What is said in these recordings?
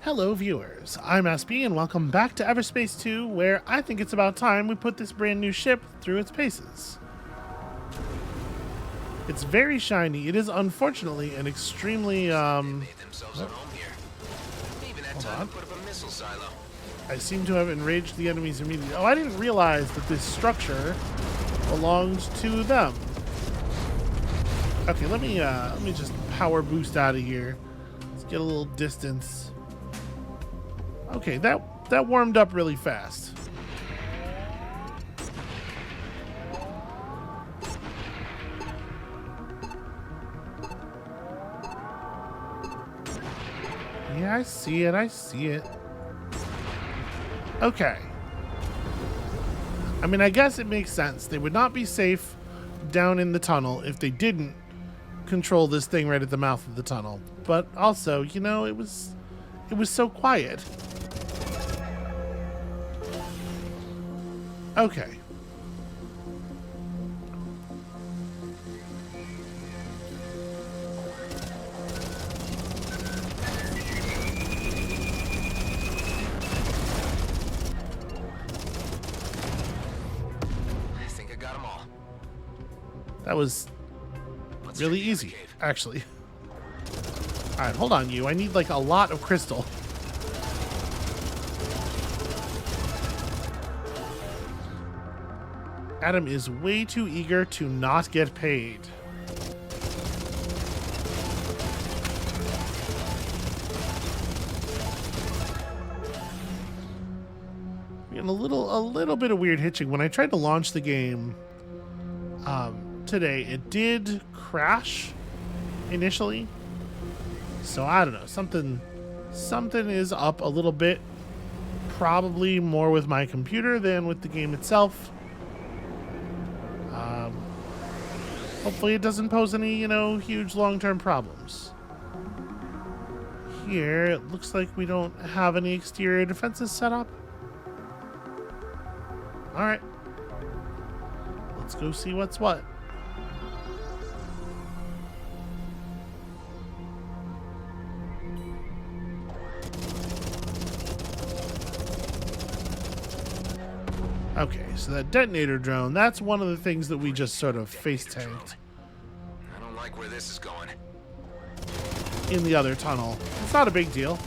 Hello viewers, I'm SB and welcome back to Everspace 2, where I think it's about time we put this brand new ship through its paces. It's very shiny. It is unfortunately an extremely Made themselves at home here. Even had hold time on. to put up a missile silo. I seem to have enraged the enemies immediately. Oh, I didn't realize that this structure belongs to them. Okay, let me just power boost out of here. Let's get a little distance. Okay, that warmed up really fast. Yeah, I see it. I see it. Okay. I mean, I guess it makes sense. They would not be safe down in the tunnel if they didn't control this thing right at the mouth of the tunnel. But also, you know, it was so quiet. Okay. I think I got them all. That was Let's really check the other easy, cave. actually. Alright, hold on, you. I need, like, a lot of crystal. Adam is way too eager to not get paid. Getting a little bit of weird hitching. When I tried to launch the game today, it did crash initially. So I don't know. Something is up a little bit. Probably more with my computer than with the game itself. Hopefully it doesn't pose any, huge long-term problems. Here, it looks like we don't have any exterior defenses set up. Alright. Let's go see what's what. Okay, so that detonator drone, that's one of the things that we just sort of face tanked I don't like where this is going. in the other tunnel. It's not a big deal.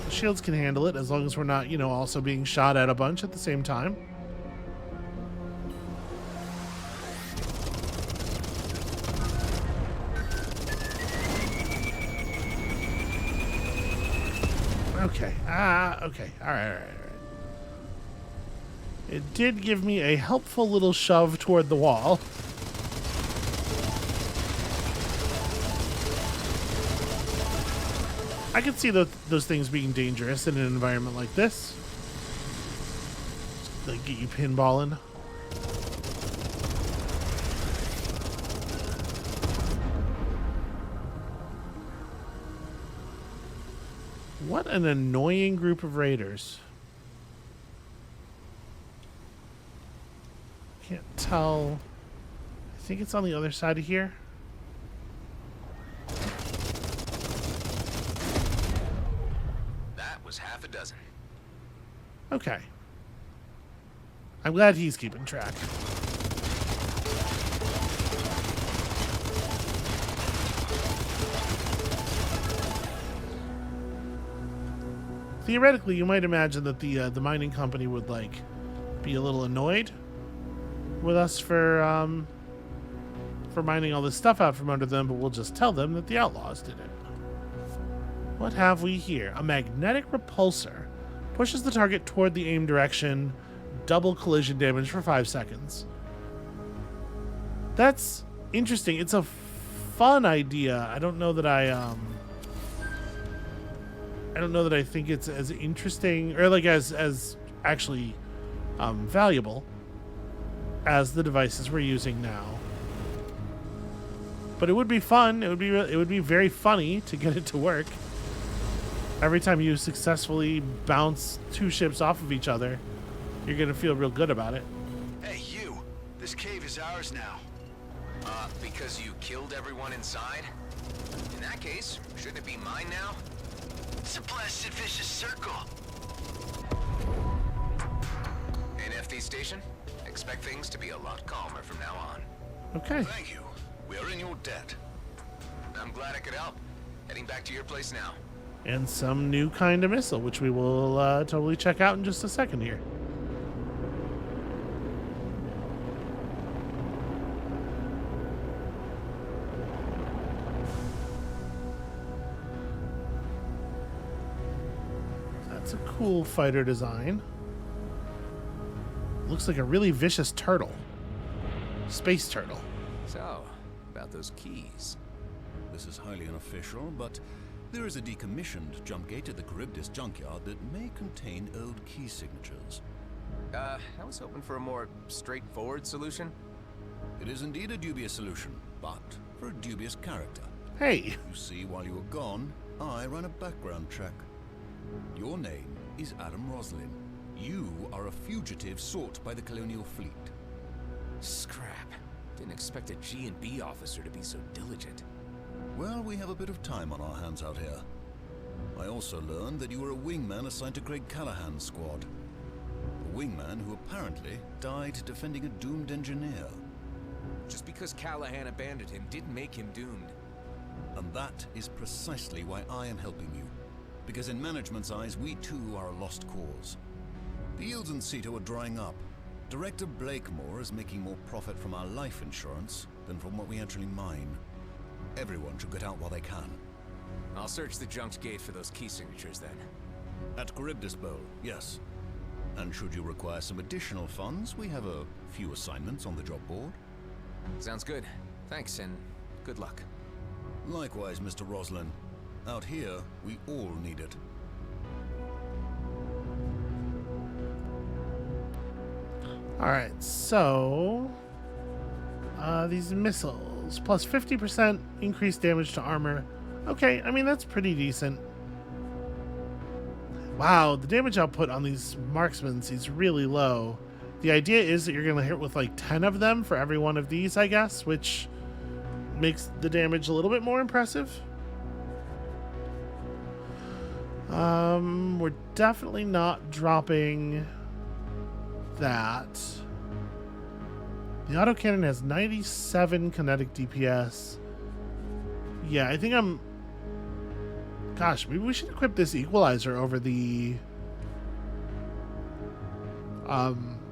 The shields can handle it as long as we're not, also being shot at a bunch at the same time. Okay. Okay. All right. It did give me a helpful little shove toward the wall. I could see those things being dangerous in an environment like this. They get you pinballing. What an annoying group of raiders. Can't tell. I think it's on the other side of here. That was half a dozen. Okay. I'm glad he's keeping track. Theoretically, you might imagine that the mining company would be a little annoyed with us for mining all this stuff out from under them, but we'll just tell them that the Outlaws did it. What have we here? A magnetic repulsor pushes the target toward the aim direction. Double collision damage for 5 seconds. That's interesting. It's a fun idea. I don't know that I think it's as interesting or as actually valuable as the devices we're using now. But it would be fun. It would be very funny to get it to work. Every time you successfully bounce two ships off of each other, you're gonna feel real good about it. Hey, you! This cave is ours now. Because you killed everyone inside? In that case, shouldn't it be mine now? It's a blasted vicious circle. NFT station? Expect things to be a lot calmer from now on. Okay. Thank you. We are in your debt. I'm glad I could help. Heading back to your place now. And some new kind of missile, which we will totally check out in just a second here. That's a cool fighter design. Looks like a really vicious turtle. Space turtle. So, about those keys. This is highly unofficial, but there is a decommissioned jump gate at the Charybdis Junkyard that may contain old key signatures. I was hoping for a more straightforward solution. It is indeed a dubious solution, but for a dubious character. Hey! You see, while you were gone, I ran a background check. Your name is Adam Roslin. You are a fugitive sought by the Colonial Fleet. Scrap. Didn't expect a G&B officer to be so diligent. Well, we have a bit of time on our hands out here. I also learned that you were a wingman assigned to Craig Callahan's squad. A wingman who apparently died defending a doomed engineer. Just because Callahan abandoned him didn't make him doomed. And that is precisely why I am helping you. Because in management's eyes, we too are a lost cause. The yields in Ceto are drying up. Director Blakemore is making more profit from our life insurance than from what we actually mine. Everyone should get out while they can. I'll search the junk's gate for those key signatures then. At Charybdis Bowl, yes. And should you require some additional funds, we have a few assignments on the job board. Sounds good. Thanks, and good luck. Likewise, Mr. Roslin. Out here, we all need it. Alright, so... these missiles. Plus 50% increased damage to armor. Okay, I mean, that's pretty decent. Wow, the damage output on these marksmen is really low. The idea is that you're going to hit with like 10 of them for every one of these, I guess, which makes the damage a little bit more impressive. We're definitely not dropping that. The autocannon has 97 kinetic DPS. Yeah, I think I'm... Gosh, maybe we should equip this equalizer over the...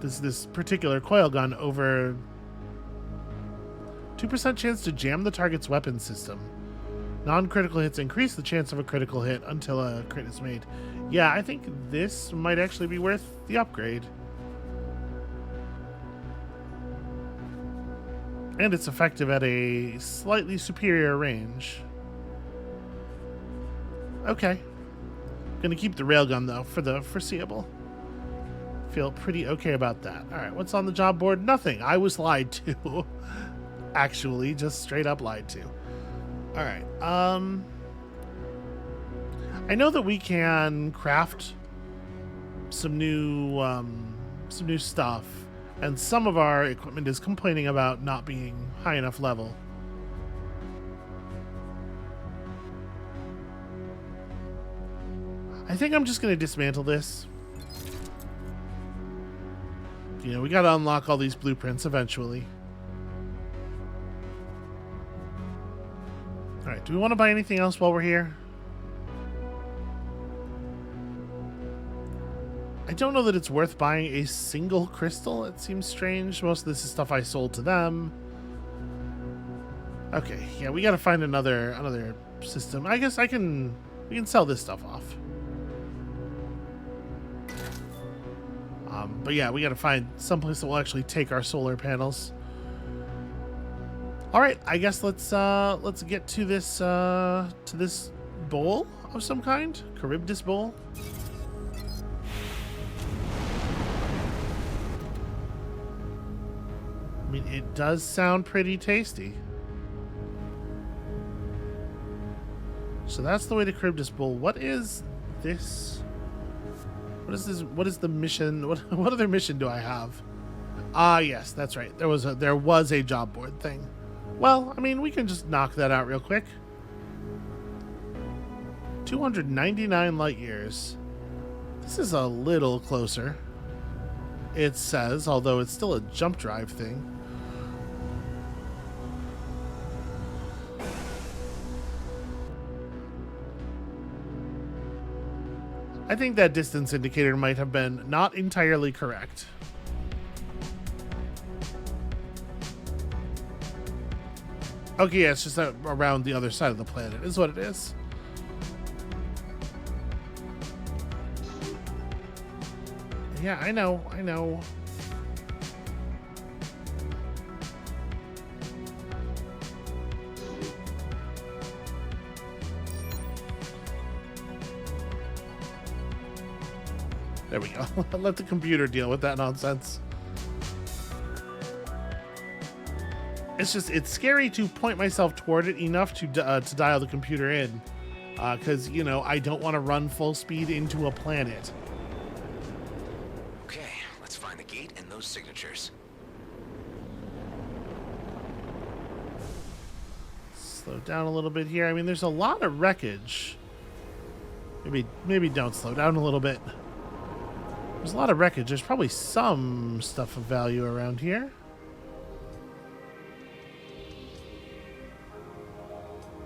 this particular coil gun over... 2% chance to jam the target's weapon system. Non-critical hits increase the chance of a critical hit until a crit is made. Yeah, I think this might actually be worth the upgrade. And it's effective at a slightly superior range. Okay. Gonna keep the railgun, though, for the foreseeable. Feel pretty okay about that. Alright, what's on the job board? Nothing. I was lied to. Actually, just straight up lied to. Alright, I know that we can craft some new stuff, and some of our equipment is complaining about not being high enough level. I think I'm just going to dismantle this. You know, we got to unlock all these blueprints eventually. Alright, do we want to buy anything else while we're here? I don't know that it's worth buying a single crystal. It seems strange. Most of this is stuff I sold to them. Okay, yeah, we gotta find another system. I guess we can sell this stuff off. But yeah, we gotta find someplace that will actually take our solar panels. All right, I guess let's get to this bowl of some kind, Charybdis bowl. I mean, it does sound pretty tasty. So that's the way to Charybdis bowl. What is this? What is this? What is the mission? What other mission do I have? Ah, yes, that's right. There was a job board thing. Well, I mean, we can just knock that out real quick. 299 light years. This is a little closer, it says, although it's still a jump drive thing. I think that distance indicator might have been not entirely correct. Okay, yeah, it's just around the other side of the planet, is what it is. Yeah, I know. There we go. Let the computer deal with that nonsense. It's scary to point myself toward it enough to dial the computer in. Because, you know, I don't want to run full speed into a planet. Okay, let's find the gate and those signatures. Slow down a little bit here. I mean, there's a lot of wreckage. Maybe don't slow down a little bit. There's a lot of wreckage. There's probably some stuff of value around here.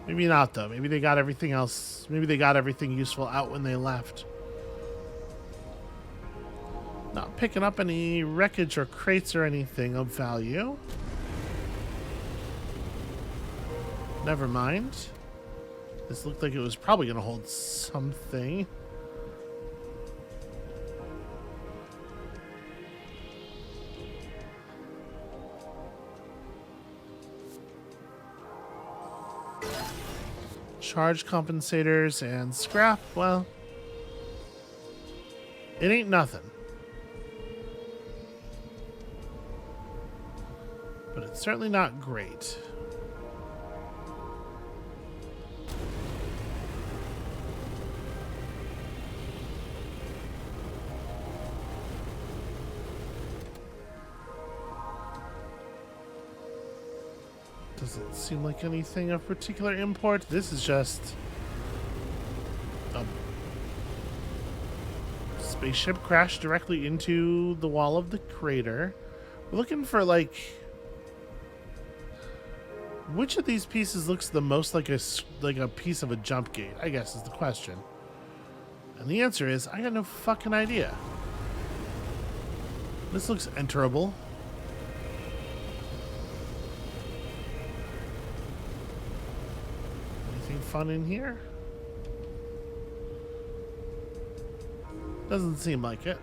Maybe not, though. Maybe they got everything else. Maybe they got everything useful out when they left. Not picking up any wreckage or crates or anything of value. Never mind. This looked like it was probably going to hold something. Charge compensators and scrap. Well, it ain't nothing. But it's certainly not great. Doesn't seem like anything of particular import. This is just a spaceship crashed directly into the wall of the crater. We're looking for, like, which of these pieces looks the most like a piece of a jump gate, I guess is the question. And the answer is, I got no fucking idea. This looks enterable. Fun in here? Doesn't seem like it.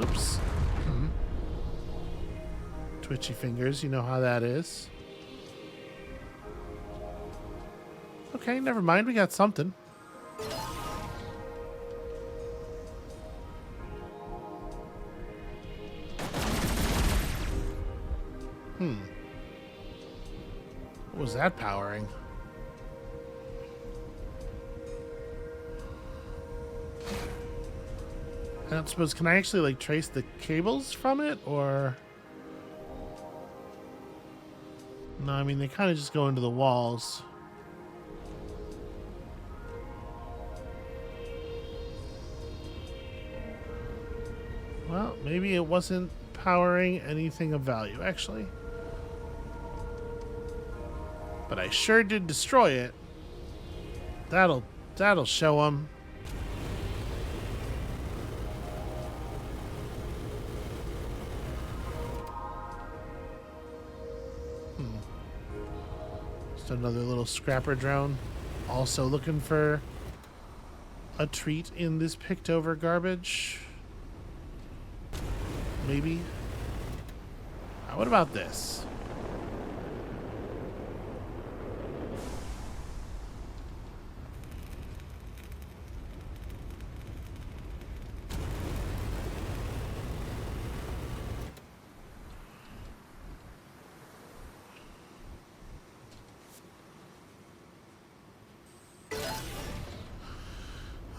Oops. Twitchy fingers, you know how that is. Okay, never mind, we got something. What was that powering? I don't suppose, can I actually, like, trace the cables from it, or? No, I mean, they kind of just go into the walls. Well, maybe it wasn't powering anything of value, actually. But I sure did destroy it. That'll show them. Just another little scrapper drone. Also looking for a treat in this picked over garbage. Maybe. What about this?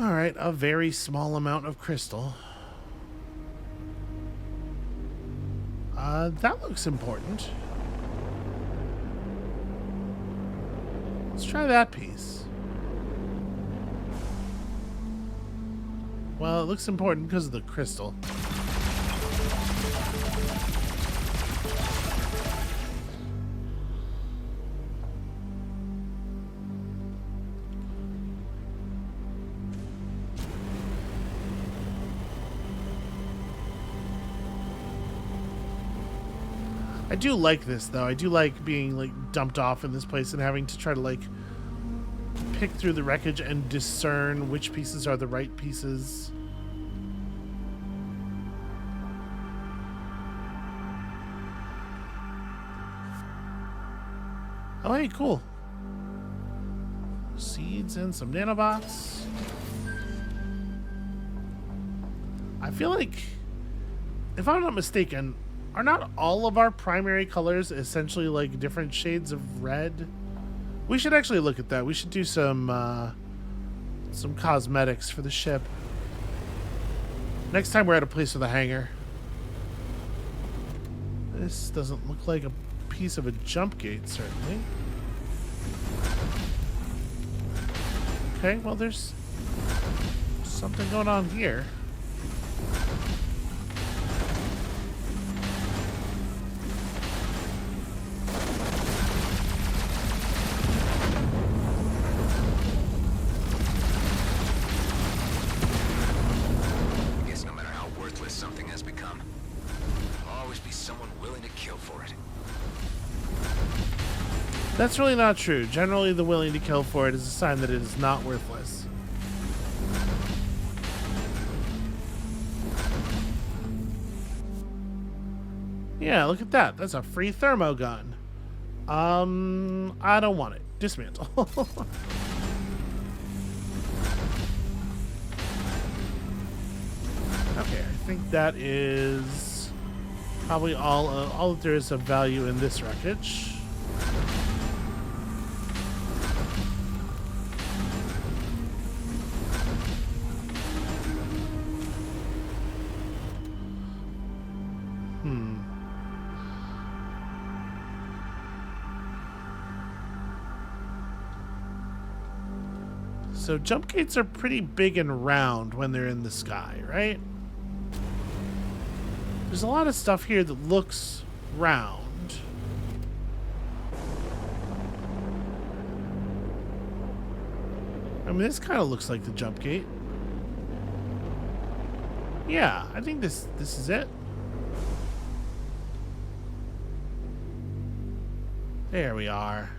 All right, a very small amount of crystal. That looks important. Let's try that piece. Well, it looks important because of the crystal. I do like this, though. I do like being, like, dumped off in this place and having to try to, like, pick through the wreckage and discern which pieces are the right pieces. Oh, hey, cool. Seeds and some nanobots. I feel like, if I'm not mistaken, are not all of our primary colors essentially like different shades of red? We should actually look at that. We should do some cosmetics for the ship. Next time we're at a place with a hangar. This doesn't look like a piece of a jump gate, certainly. Okay, well, there's something going on here. That's really not true. Generally, the willing to kill for it is a sign that it is not worthless. Yeah, look at that. That's a free thermo gun. I don't want it. Dismantle. Okay, I think that is probably all that there is of value in this wreckage. So jump gates are pretty big and round when they're in the sky, right? There's a lot of stuff here that looks round. I mean, this kind of looks like the jump gate. Yeah, I think this is it. There we are.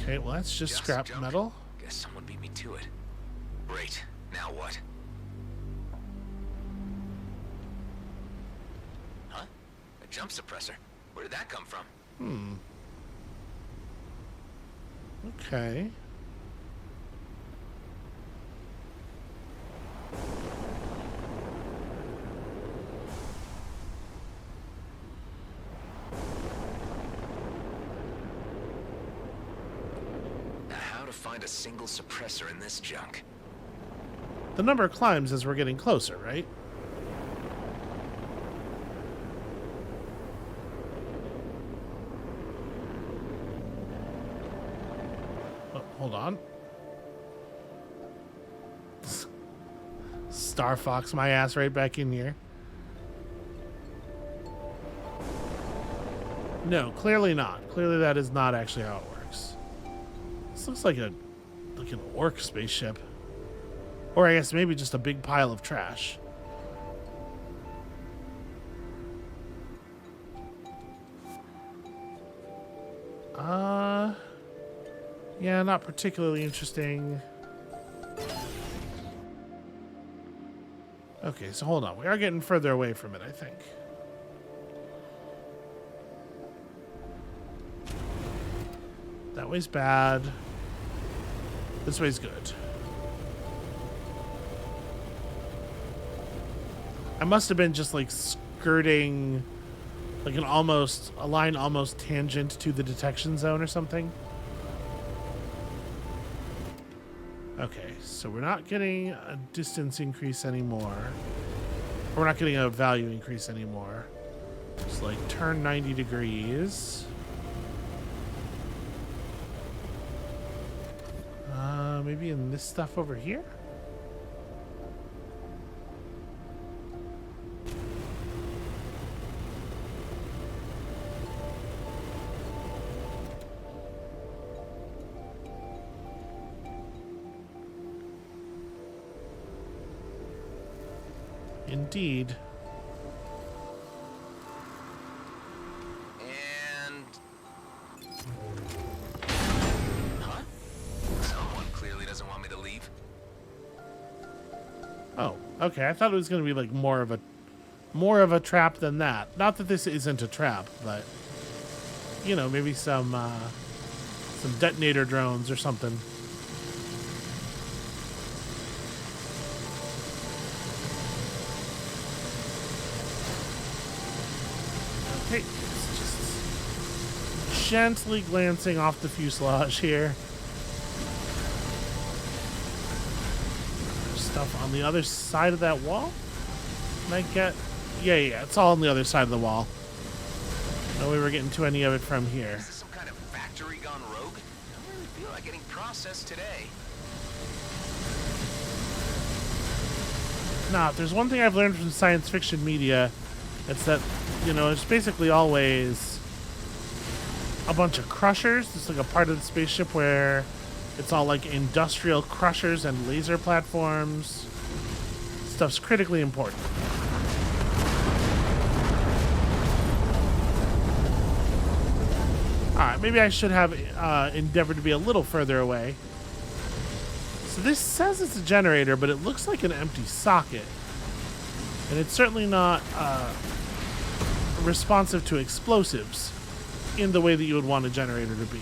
Okay, well, that's just scrap junk. metal. Guess someone beat me to it. Great. Now what? Huh? A jump suppressor? Where did that come from? Okay. Find a single suppressor in this junk. The number climbs as we're getting closer, right? Oh, hold on. Star Fox my ass right back in here. No, clearly not. Clearly that is not actually how it works. This looks like an orc spaceship. Or I guess maybe just a big pile of trash. Yeah, not particularly interesting. Okay, so hold on. We are getting further away from it, I think. That way's bad. This way's good. I must have been just like skirting like a line almost tangent to the detection zone or something. Okay, so we're not getting a distance increase anymore. We're not getting a value increase anymore. Just like turn 90 degrees. Maybe in this stuff over here? Indeed. And... Huh? Someone clearly doesn't want me to leave. Oh, okay. I thought it was going to be like more of a trap than that. Not that this isn't a trap, but you know, maybe some detonator drones or something. Okay, it's just gently glancing off the fuselage here. There's stuff on the other side of that wall? Can I get... Yeah, it's all on the other side of the wall. No way we're getting to any of it from here. Is this some kind of factory gone rogue? I don't really feel like getting processed today. Nah, if there's one thing I've learned from science fiction media, it's that, you know, it's basically always a bunch of crushers. It's like a part of the spaceship where it's all like industrial crushers and laser platforms. Stuff's critically important. Alright, maybe I should have endeavored to be a little further away. So this says it's a generator, but it looks like an empty socket. And it's certainly not responsive to explosives in the way that you would want a generator to be.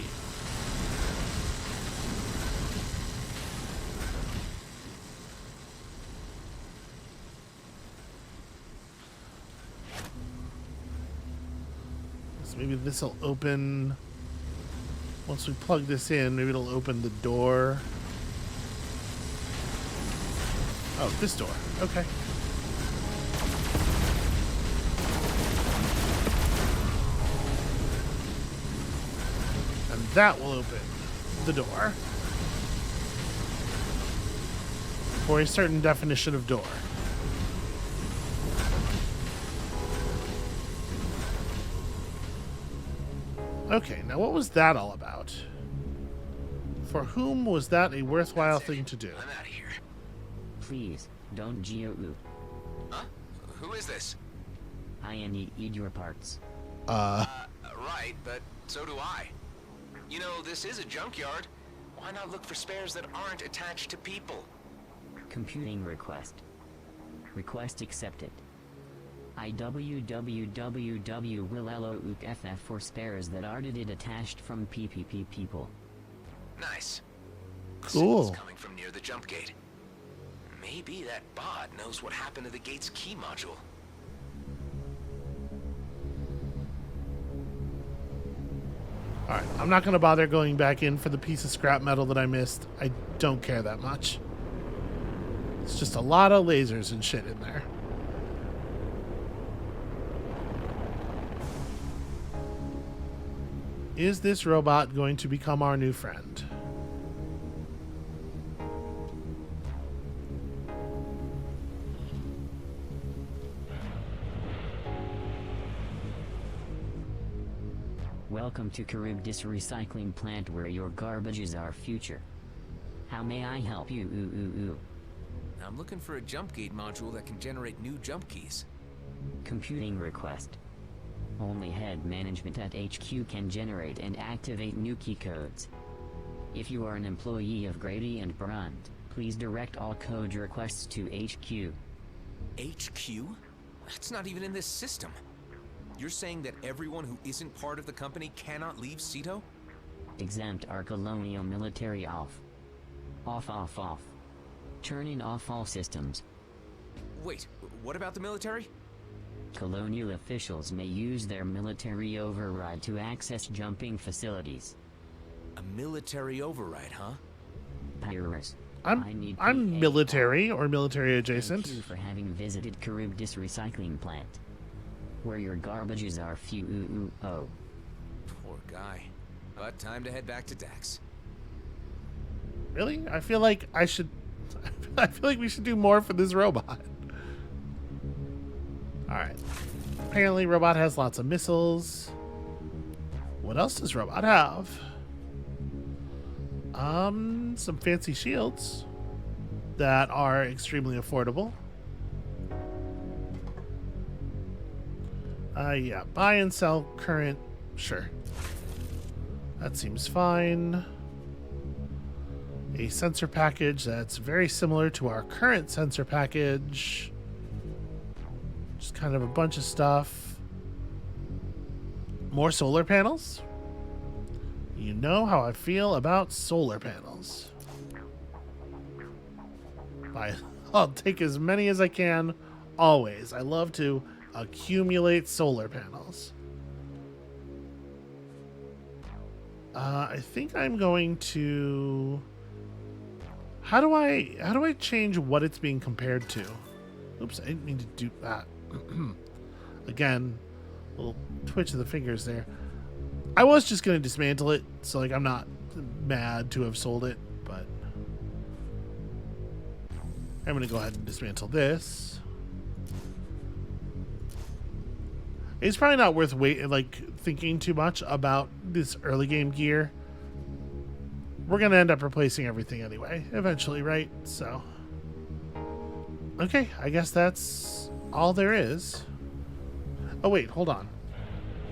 So maybe this will open... Once we plug this in, maybe it'll open the door. Oh, this door. Okay. And that will open the door. For a certain definition of door. Okay, now what was that all about? For whom was that a worthwhile thing to do? I'm out of here. Please, don't geo-loop. Huh? Who is this? I need your parts. Right, but so do I. You know, this is a junkyard. Why not look for spares that aren't attached to people? Computing request. Request accepted. IWWWW will allow FF for spares that are detached from PPP people. Nice. The Cool. signal's coming from near the jump gate. Maybe that bot knows what happened to the gate's key module. Alright, I'm not going to bother going back in for the piece of scrap metal that I missed. I don't care that much. It's just a lot of lasers and shit in there. Is this robot going to become our new friend? Welcome to Charybdis Recycling Plant where your garbage is our future. How may I help you? I'm looking for a jump gate module that can generate new jump keys. Computing request. Only head management at HQ can generate and activate new key codes. If you are an employee of Grady and Brunt, please direct all code requests to HQ. HQ? That's not even in this system. You're saying that everyone who isn't part of the company cannot leave Ceto? Exempt our colonial military off. Off. Turning off all systems. Wait, what about the military? Colonial officials may use their military override to access jumping facilities. A military override, huh? Pyrrhus. I'm PA. military or military adjacent. Thank you for having visited Charybdis Recycling Plant. where your garbages are few. Oh. Poor guy. But time to head back to Dax. Really? I feel like I should. I feel like we should do more for this robot. All right. Apparently, robot has lots of missiles. What else does robot have? Some fancy shields that are extremely affordable. Yeah, buy and sell current. Sure. That seems fine. A sensor package that's very similar to our current sensor package. Just kind of a bunch of stuff. More solar panels. You know how I feel about solar panels. I'll take as many as I can, always. I love to accumulate solar panels. I think I'm going to... How do I change what it's being compared to? Oops, I didn't mean to do that. Again, a little twitch of the fingers there. I was just going to dismantle it, so like I'm not mad to have sold it, but I'm going to go ahead and dismantle this. It's probably not worth thinking too much about this early game gear. We're going to end up replacing everything anyway, eventually, right? So, okay, I guess that's all there is. Oh, wait, hold on.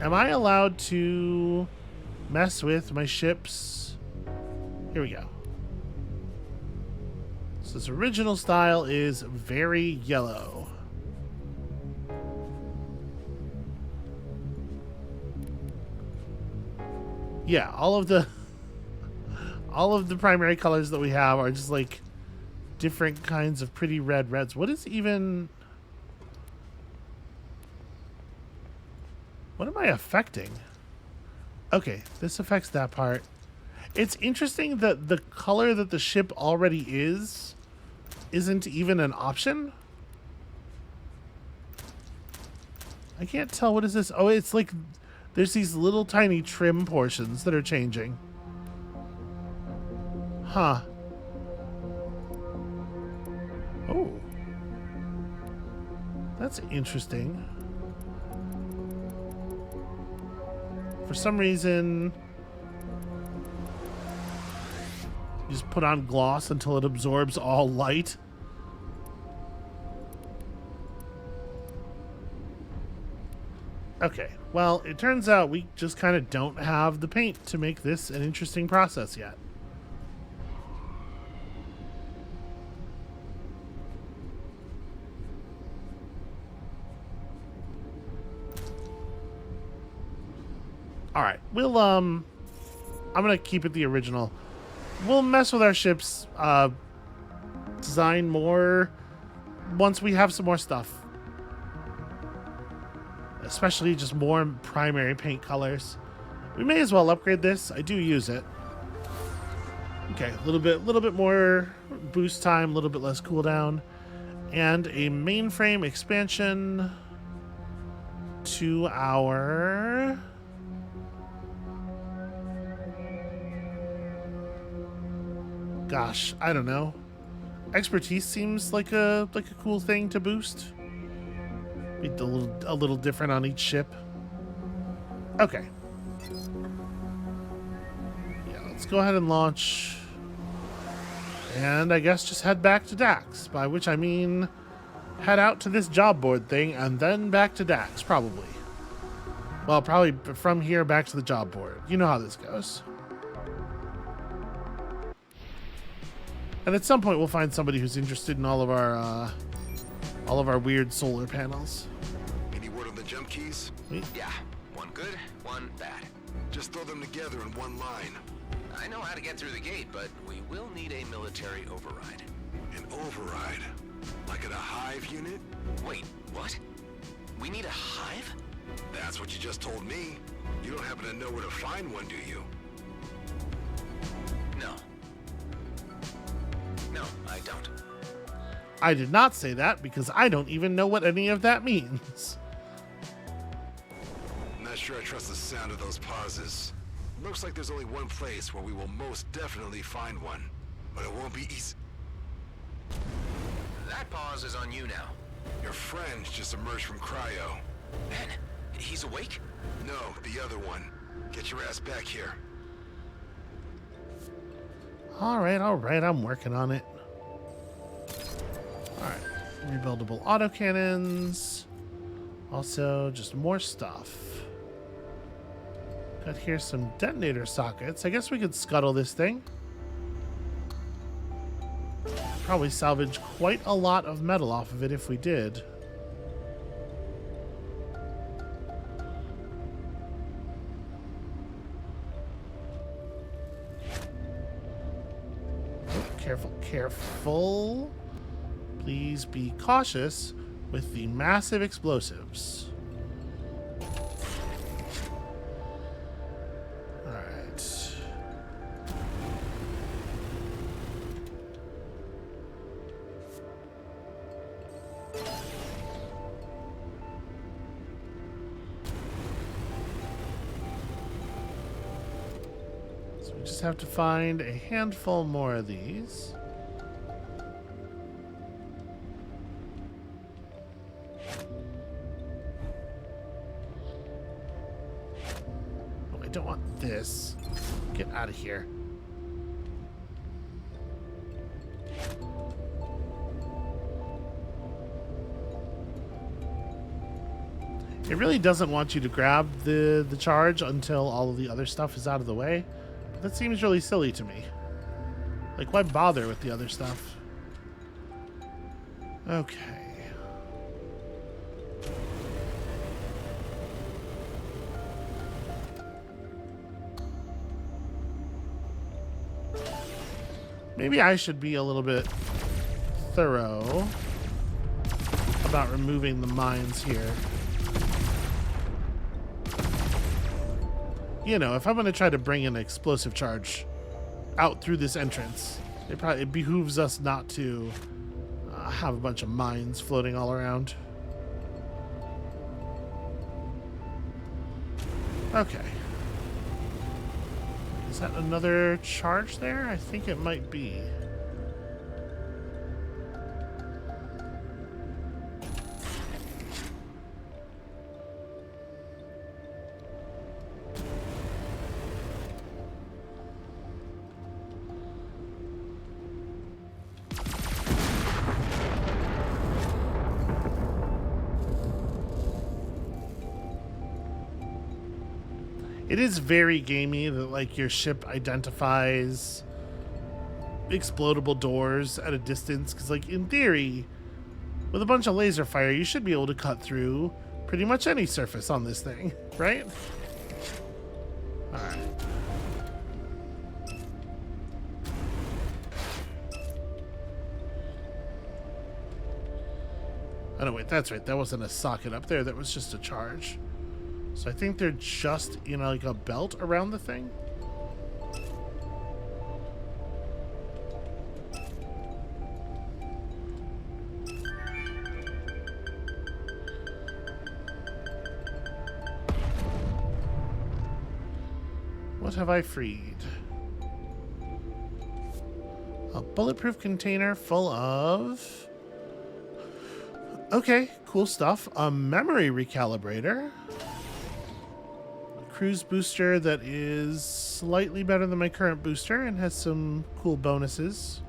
Am I allowed to mess with my ships? Here we go. So this original style is very yellow. Yeah, all of the primary colors that we have are just like different kinds of pretty red reds. What is even... What am I affecting? Okay, this affects that part. It's interesting that the color that the ship already isn't even an option. I can't tell. What is this? Oh, it's like there's these little tiny trim portions that are changing. Huh. Oh. That's interesting. For some reason, you just put on gloss until it absorbs all light. Okay, well, it turns out we just kind of don't have the paint to make this an interesting process yet. All right, we'll I'm gonna keep it the original. We'll mess with our ships, design more once we have some more stuff, especially just more primary paint colors. We may as well upgrade this. I do use it. Okay, a little bit more boost time, a little bit less cooldown, and a mainframe expansion to our. Gosh, I don't know. Expertise seems like a cool thing to boost. Be a little different on each ship. Okay. Yeah, let's go ahead and launch. And I guess just head back to Dax, by which I mean head out to this job board thing and then back to Dax, probably. Well, probably from here back to the job board. You know how this goes. And at some point, we'll find somebody who's interested in all of our weird solar panels. Any word on the jump keys? Yeah, one good, one bad. Just throw them together in one line. I know how to get through the gate, but we will need a military override. An override? Like at a hive unit? Wait, what? We need a hive? That's what you just told me. You don't happen to know where to find one, do you? No. No, I don't. I did not say that because I don't even know what any of that means. Not sure I trust the sound of those pauses. Looks like there's only one place where we will most definitely find one. But it won't be easy. That pause is on you now. Your friend just emerged from cryo. Man, he's awake? No, the other one. Get your ass back here. All right, I'm working on it. All right, rebuildable autocannons. Also, just more stuff. Got here some detonator sockets. I guess we could scuttle this thing. Probably salvage quite a lot of metal off of it if we did. Oh, careful, careful. Please be cautious with the massive explosives. Alright. So we just have to find a handful more of these. Don't want this. Get out of here. It really doesn't want you to grab the charge until all of the other stuff is out of the way. But that seems really silly to me. Like, why bother with the other stuff? Okay. Maybe I should be a little bit thorough about removing the mines here. You know, if I'm going to try to bring an explosive charge out through this entrance, it behooves us not to have a bunch of mines floating all around. Okay. Is that another charge there? I think it might be. It is very gamey that, like, your ship identifies explodable doors at a distance, because, like, in theory, with a bunch of laser fire, you should be able to cut through pretty much any surface on this thing, right? Alright. Oh, no, wait, that's right. That wasn't a socket up there. That was just a charge. So I think they're just, you know, like a belt around the thing. What have I freed? A bulletproof container full of... Okay, cool stuff. A memory recalibrator. Cruise booster that is slightly better than my current booster and has some cool bonuses.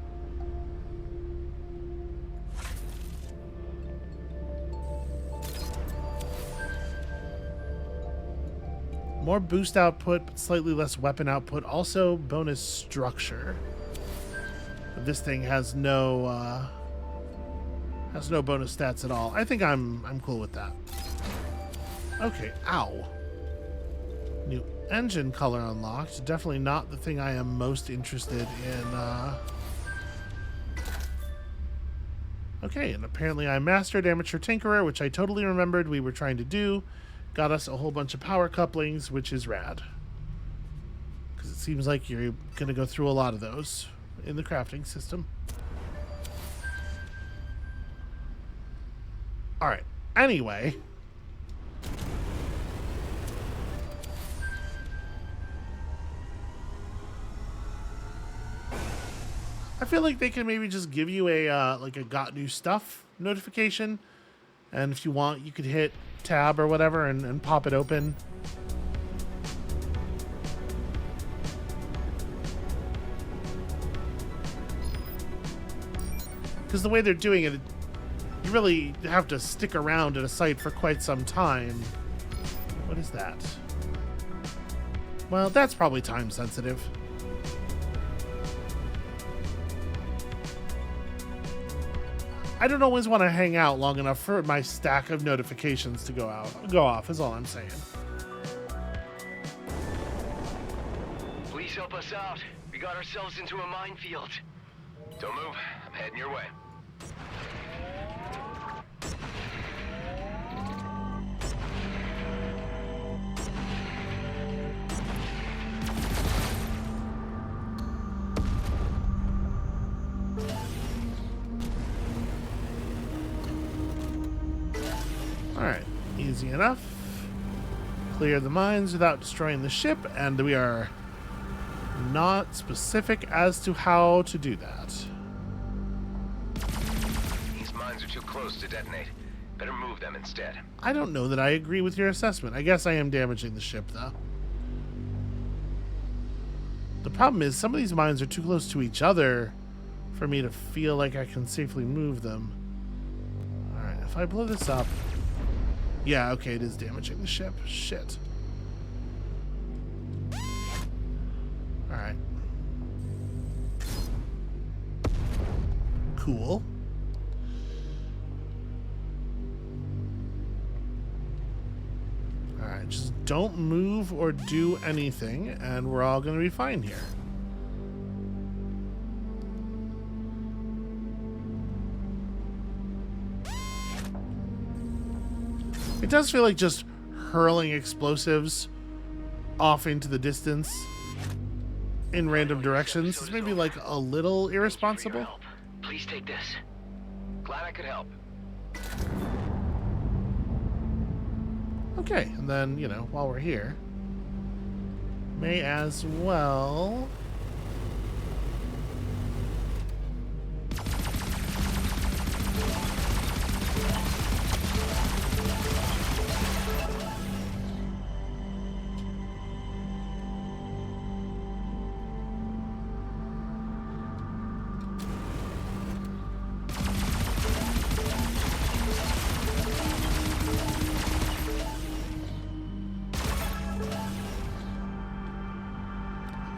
More boost output, but slightly less weapon output. Also, bonus structure. But this thing has no bonus stats at all. I think I'm cool with that. Okay, ow. New engine color unlocked. Definitely not the thing I am most interested in. Okay, and apparently I mastered Amateur Tinkerer, which I totally remembered we were trying to do. Got us a whole bunch of power couplings, which is rad. Because it seems like you're going to go through a lot of those in the crafting system. Alright, anyway... feel like they can maybe just give you a like a got new stuff notification, and if you want, you could hit tab or whatever and pop it open. Because the way they're doing it, you really have to stick around at a site for quite some time. What is that? Well, that's probably time sensitive. I don't always want to hang out long enough for my stack of notifications to go off, is all I'm saying. Please help us out. We got ourselves into a minefield. Don't move. I'm heading your way. Alright, easy enough. Clear the mines without destroying the ship, and we are not specific as to how to do that. These mines are too close to detonate. Better move them instead. I don't know that I agree with your assessment. I guess I am damaging the ship, though. The problem is, some of these mines are too close to each other for me to feel like I can safely move them. Alright, if I blow this up... Yeah, okay, it is damaging the ship. Shit. Alright. Cool. Alright, just don't move or do anything, and we're all gonna be fine here. It does feel like just hurling explosives off into the distance in random directions is maybe like a little irresponsible. Please take this. Glad I could help. Okay, and then, you know, while we're here, may as well...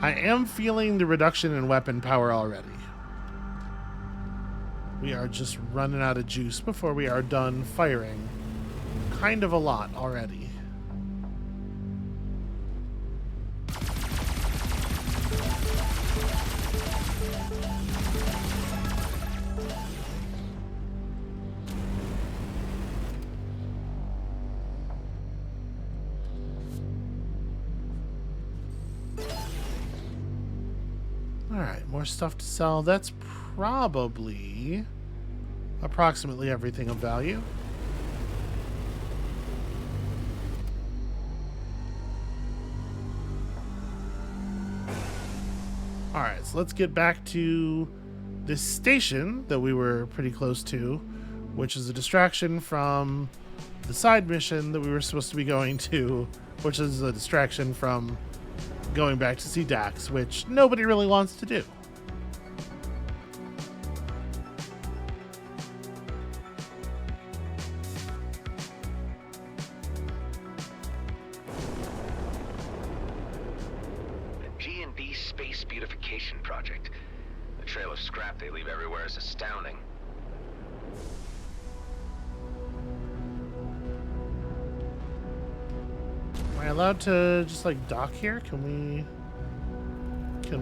I am feeling the reduction in weapon power already. We are just running out of juice before we are done firing. Kind of a lot already. Alright, more stuff to sell. That's probably approximately everything of value. Alright, so let's get back to this station that we were pretty close to, which is a distraction from the side mission that we were supposed to be going to, which is a distraction from going back to see Dax, which nobody really wants to do. The G&B Space Beautification Project. The trail of scrap they leave everywhere is astounding. Am I allowed to just like dock here? Can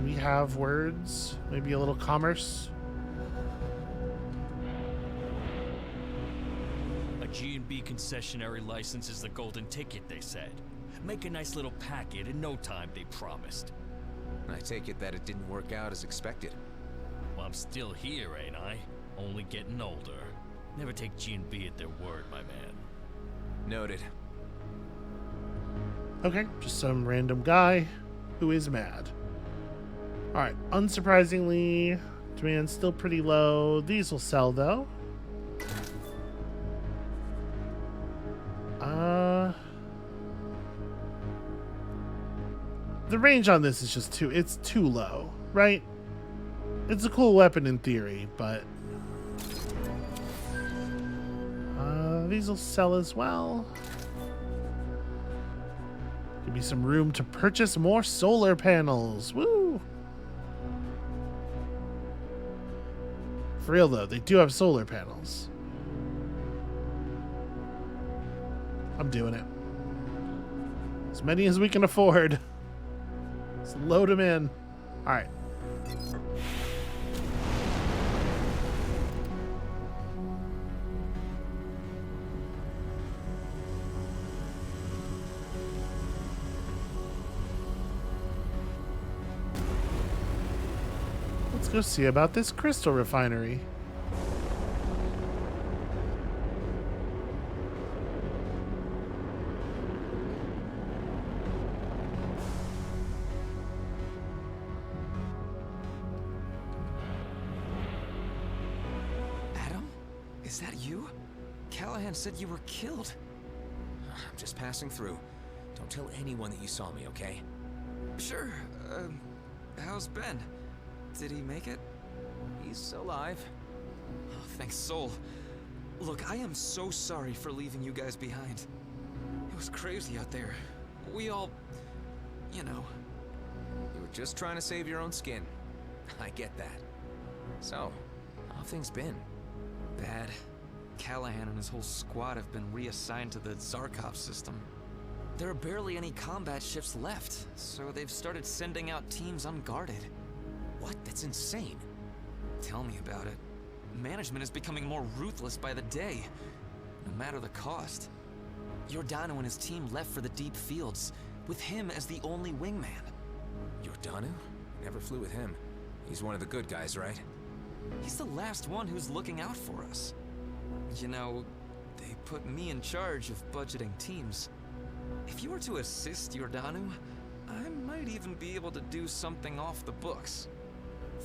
we have words? Maybe a little commerce? A G&B concessionary license is the golden ticket, they said. Make a nice little packet in no time, they promised. I take it that it didn't work out as expected. Well, I'm still here, ain't I? Only getting older. Never take G&B at their word, my man. Noted. Okay, just some random guy who is mad. Alright, unsurprisingly, Demand's still pretty low. These will sell, though. The range on this is just it's too low, right? It's a cool weapon in theory, but these will sell as well. Give me some room to purchase more solar panels. Woo! For real though, they do have solar panels. I'm doing it. As many as we can afford. Let's load them in. All right. Let's go see about this crystal refinery. Is that you? Callahan said you were killed. I'm just passing through. Don't tell anyone that you saw me, okay? Sure. How's Ben? Did he make it? He's alive. Oh, thanks, Soul. Look, I am so sorry for leaving you guys behind. It was crazy out there. We all... you know. You were just trying to save your own skin. I get that. So, how have things been? Bad. Callahan and his whole squad have been reassigned to the Zarkov system. There are barely any combat ships left, so they've started sending out teams unguarded. What? That's insane. Tell me about it. Management is becoming more ruthless by the day, no matter the cost. Giordano and his team left for the deep fields, with him as the only wingman. Giordano? Never flew with him. He's one of the good guys, right? He's the last one who's looking out for us. You know, they put me in charge of budgeting teams. If you were to assist Giordano, I might even be able to do something off the books.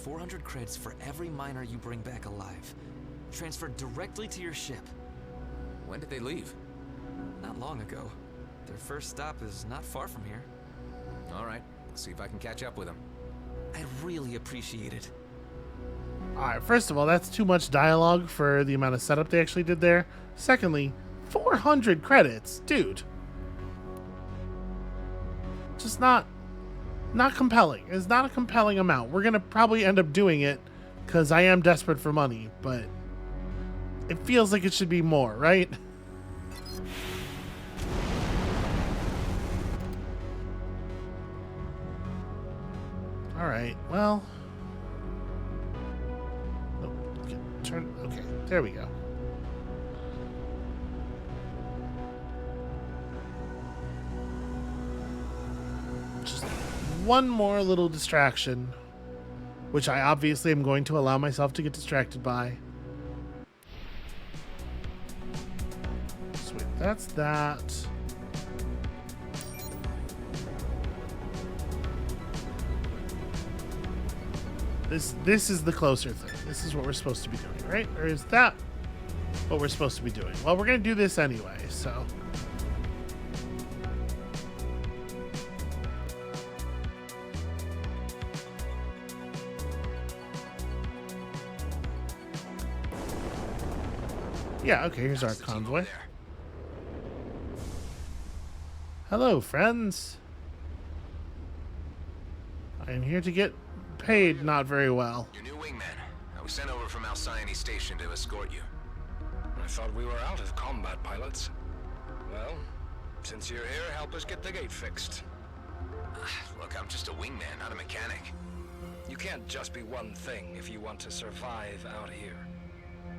400 creds for every miner you bring back alive. Transferred directly to your ship. When did they leave? Not long ago. Their first stop is not far from here. Alright, see if I can catch up with them. I'd really appreciate it. Alright, first of all, that's too much dialogue for the amount of setup they actually did there. Secondly, 400 credits. Dude. Just not compelling. It's not a compelling amount. We're going to probably end up doing it because I am desperate for money, but it feels like it should be more, right? Alright, well... Okay, there we go. Just one more little distraction, which I obviously am going to allow myself to get distracted by. Sweet, that's that. This is the closer thing. This is what we're supposed to be doing, right? Or is that what we're supposed to be doing? Well, we're going to do this anyway, so... Yeah, okay, here's our convoy. Hello, friends. I am here to get paid not very well. Your new wingman. I was sent over from Alcyone Station to escort you. I thought we were out of combat pilots. Well, since you're here, help us get the gate fixed. Look, I'm just a wingman, not a mechanic. You can't just be one thing if you want to survive out here.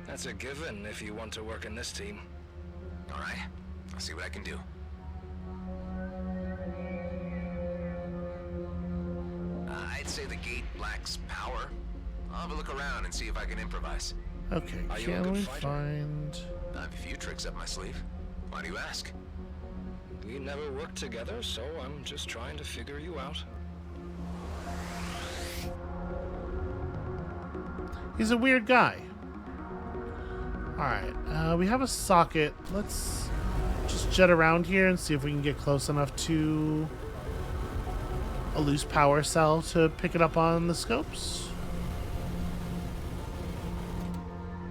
That's a given if you want to work in this team. All right, I'll see what I can do. I'd say the gate lacks power. I'll have a look around and see if I can improvise. Okay, Are you a can good we fighter? find... I have a few tricks up my sleeve. Why do you ask? We never worked together, so I'm just trying to figure you out. He's a weird guy. Alright, we have a socket. Let's just jet around here and see if we can get close enough to a loose power cell to pick it up on the scopes.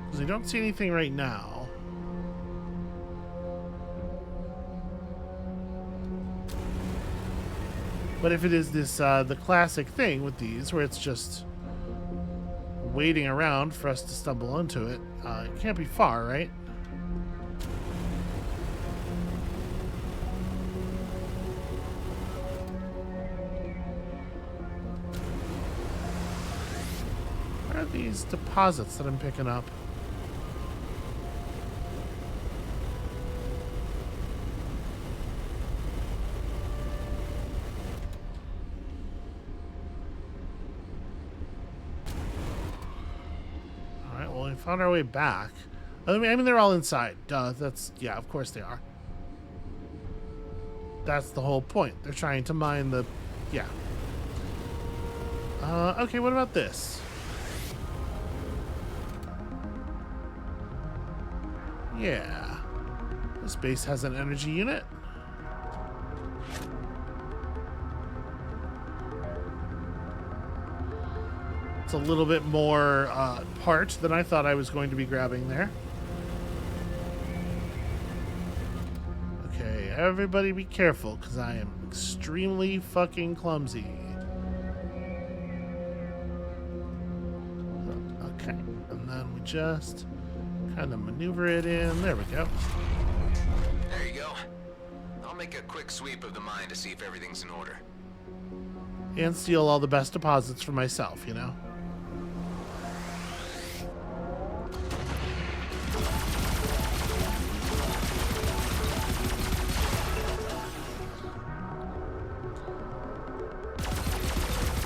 Because I don't see anything right now. But if it is this, the classic thing with these, where it's just waiting around for us to stumble onto it, it can't be far, right? Where are these deposits that I'm picking up? Found our way back. I mean, they're all inside. Duh, that's... Yeah, of course they are. That's the whole point. They're trying to mine the... Yeah. Okay, what about this? Yeah. This base has an energy unit. A little bit more part than I thought I was going to be grabbing there. Okay, everybody be careful, because I am extremely fucking clumsy. Okay, and then we just kind of maneuver it in. There we go. There you go. I'll make a quick sweep of the mine to see if everything's in order. And steal all the best deposits for myself, you know?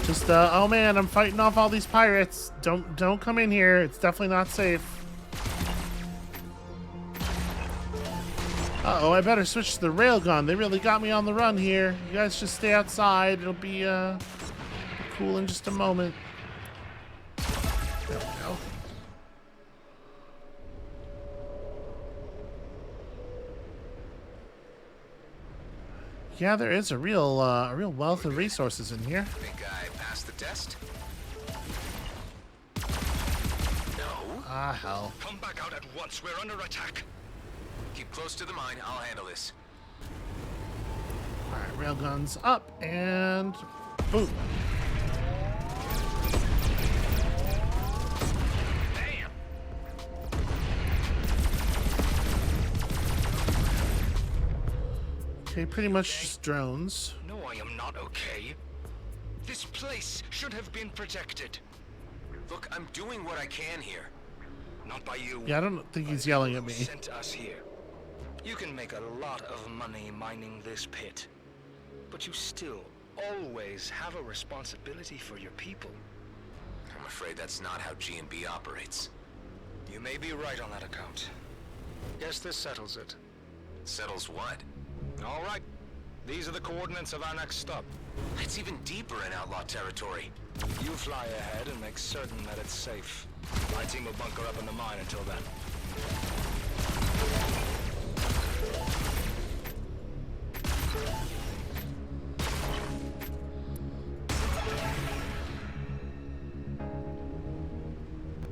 Just, oh man, I'm fighting off all these pirates. Don't come in here. It's definitely not safe. Uh-oh, I better switch to the railgun. They really got me on the run here. You guys just stay outside. It'll be, cool in just a moment. There we go. Yeah, there is a real wealth of resources in here. Think I passed the test? No. Ah, hell. Come back out at once. We're under attack. Keep close to the mine. I'll handle this. All right, railguns up and boom. Damn. Okay, pretty much just drones. No, I am not okay. This place should have been protected. Look, I'm doing what I can here. Not by you. Yeah, I don't think he's yelling at Who me. sent us here. You can make a lot of money mining this pit, but you still always have a responsibility for your people. I'm afraid that's not how G&B operates. You may be right on that account. Guess this settles it. Settles what? All right. These are the coordinates of our next stop. It's even deeper in Outlaw territory. You fly ahead and make certain that it's safe. My team will bunker up in the mine until then.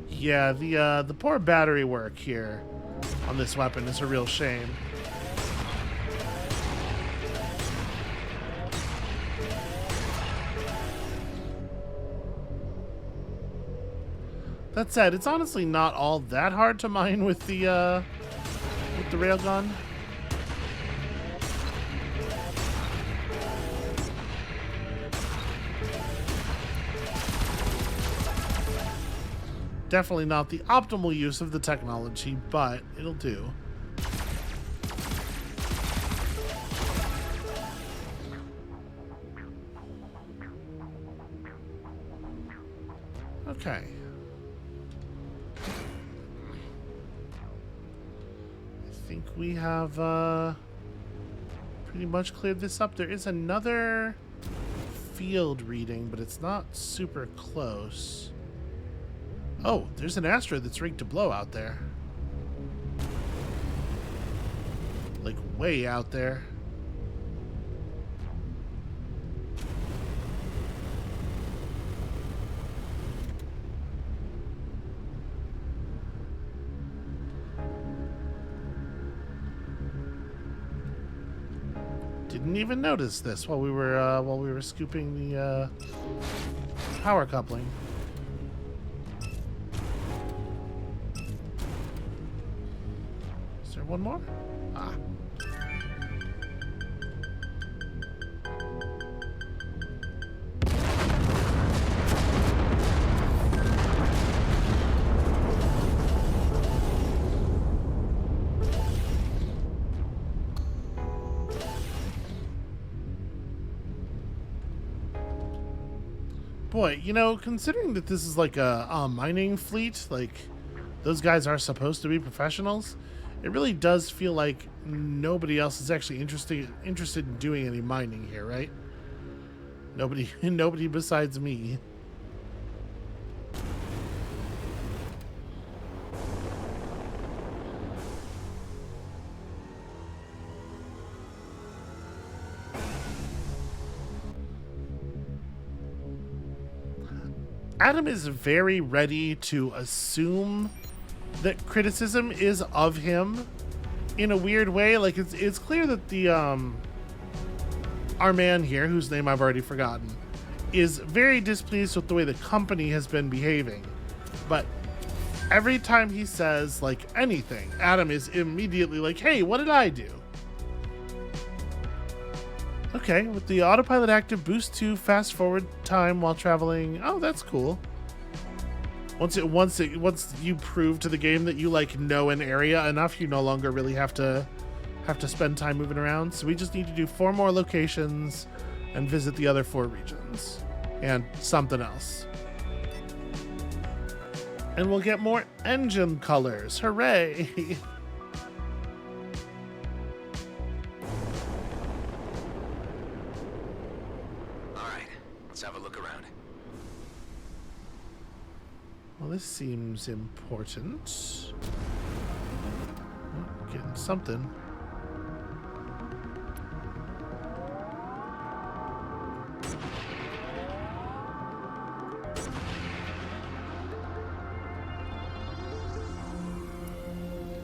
Yeah, the poor battery work here on this weapon is a real shame. That said, it's honestly not all that hard to mine with the railgun. Definitely not the optimal use of the technology, but it'll do. Okay. I think we have pretty much cleared this up. There is another field reading, but it's not super close. Oh, there's an asteroid that's rigged to blow out there. Like, way out there. Didn't even notice this while we were scooping the power coupling. Is there one more? Ah. Boy, you know, considering that this is like a mining fleet, like those guys are supposed to be professionals, it really does feel like nobody else is actually interested in doing any mining here, right? Nobody besides me. Adam is very ready to assume that criticism is of him in a weird way. Like it's clear that the our man here, whose name I've already forgotten, is very displeased with the way the company has been behaving. But every time he says like anything, Adam is immediately like, "Hey, what did I do?" Okay, with the autopilot active, boost to fast forward time while traveling. Oh, that's cool. Once you prove to the game that you like know an area enough, you no longer really have to spend time moving around. So we just need to do 4 more locations and visit the other 4 regions and something else. And we'll get more engine colors. Hooray! Well, this seems important. Oh, getting something.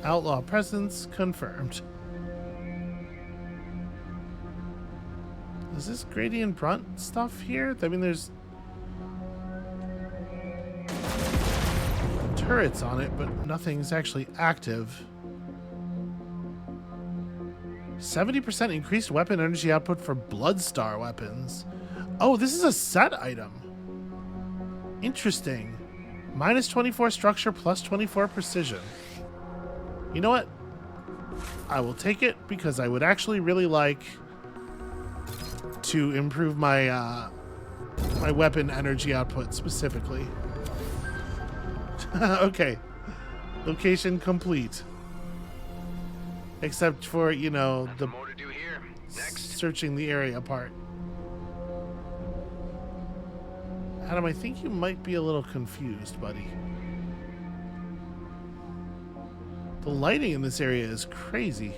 Outlaw presence confirmed. Is this gradient brunt stuff here? I mean, there's turrets on it, but nothing's actually active. 70% increased weapon energy output for Bloodstar weapons. Oh, this is a set item. Interesting. Minus 24 structure, plus 24 precision. You know what? I will take it because I would actually really like to improve my my weapon energy output specifically. Okay. Location complete. Except for, you know, the more to do here. Next. Searching the area part. Adam, I think you might be a little confused, buddy. The lighting in this area is crazy.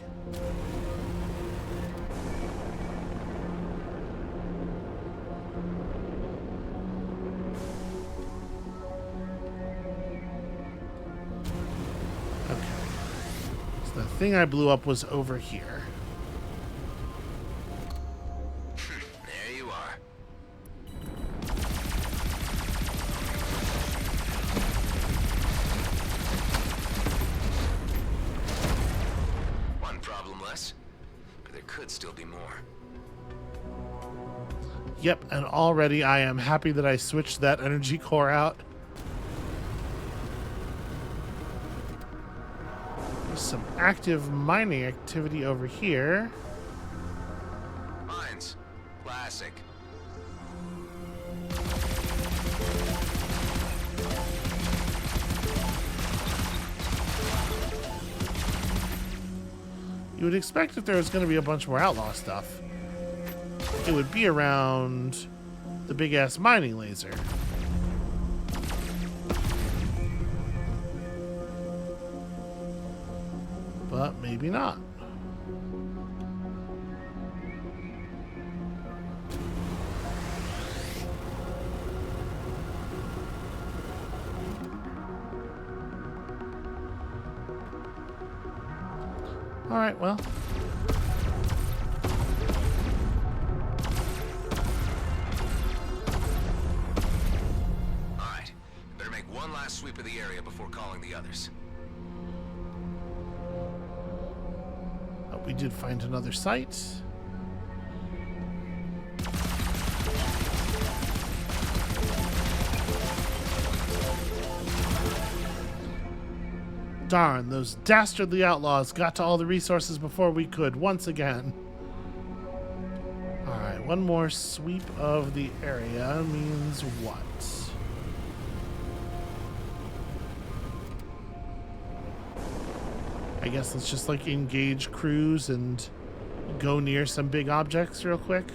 The thing I blew up was over here. There you are. One problem less, but there could still be more. Yep, and already I am happy that I switched that energy core out. Some active mining activity over here. Mines. Classic. You would expect if there was going to be a bunch more Outlaw stuff, it would be around the big-ass mining laser. maybe not. All right, well. All right. Better make one last sweep of the area before calling the others. Oh, we did find another site. Darn, those dastardly outlaws got to all the resources before we could, once again. Alright, one more sweep of the area means what? I guess let's just, like, engage crews and go near some big objects real quick.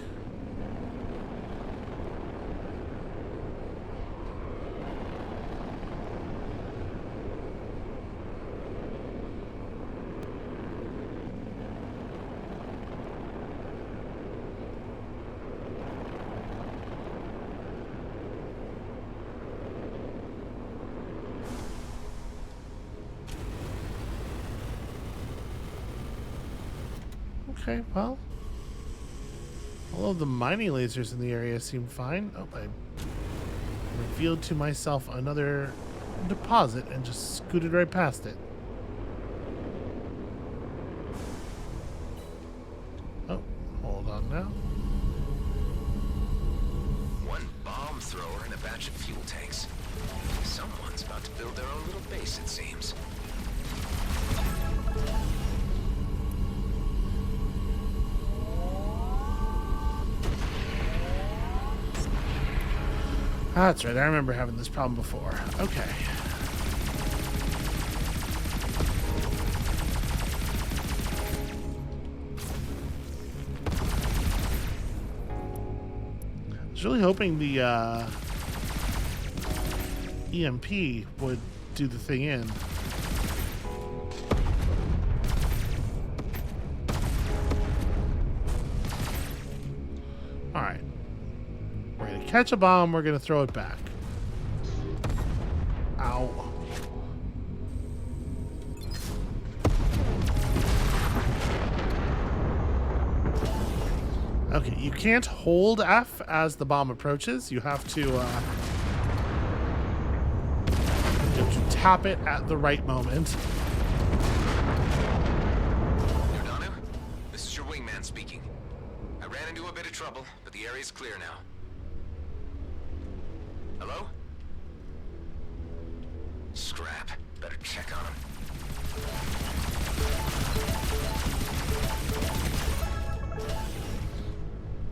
Okay, well, all of the mining lasers in the area seem fine. Oh, I revealed to myself another deposit and just scooted right past it. Oh, hold on now. One bomb thrower and a batch of fuel tanks. Someone's about to build their own little base, it seems. That's right, I remember having this problem before. Okay. I was really hoping the EMP would do the thing in. Alright. We're gonna catch a bomb, we're gonna throw it back. Ow. Okay, you can't hold F as the bomb approaches. You have to tap it at the right moment. Giordano, this is your wingman speaking. I ran into a bit of trouble, but the area's clear now. Hello? Scrap. Better check on him.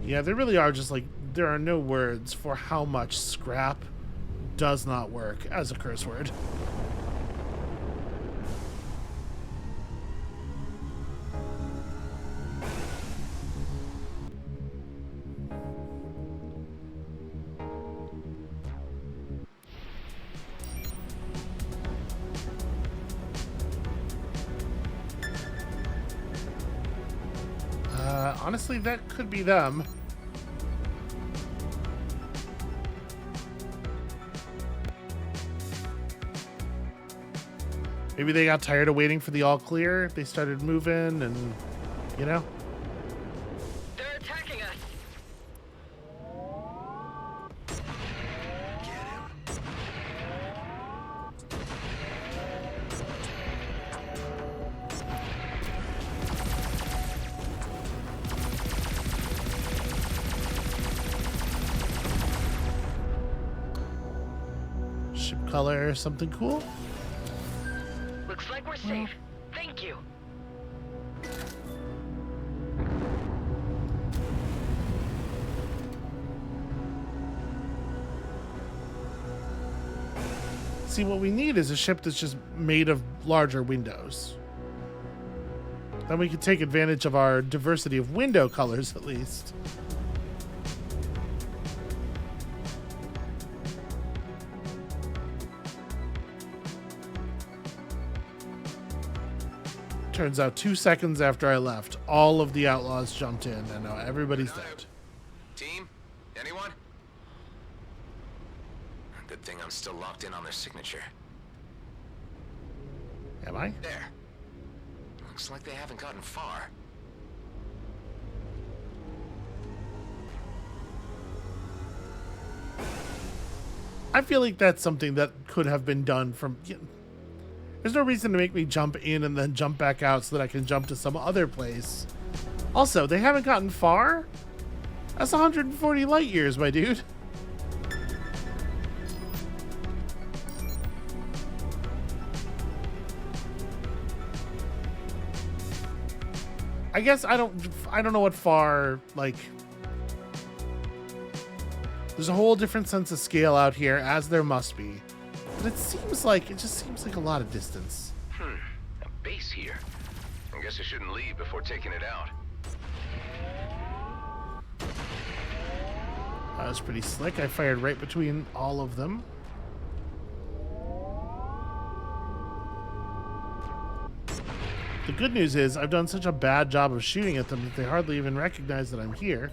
Yeah, there really are just like, there are no words for how much scrap does not work as a curse word. Honestly, that could be them. Maybe they got tired of waiting for the all clear. They started moving and, you know. They're attacking us. Ship color, something cool. Looks like we're safe. Thank you. See, what we need is a ship that's just made of larger windows. Then we can take advantage of our diversity of window colors, at least. Turns out 2 seconds after I left, all of the outlaws jumped in, and now everybody's dead. Team? Anyone? Good thing I'm still locked in on their signature. Am I? There. Looks like they haven't gotten far. I feel like that's something that could have been done from... There's no reason to make me jump in and then jump back out so that I can jump to some other place. Also, they haven't gotten far? That's 140 light years, my dude. I guess I don't know what far, like... There's a whole different sense of scale out here, as there must be. But it just seems like a lot of distance. A base here. I guess I shouldn't leave before taking it out. That was pretty slick. I fired right between all of them. The good news is I've done such a bad job of shooting at them that they hardly even recognize that I'm here.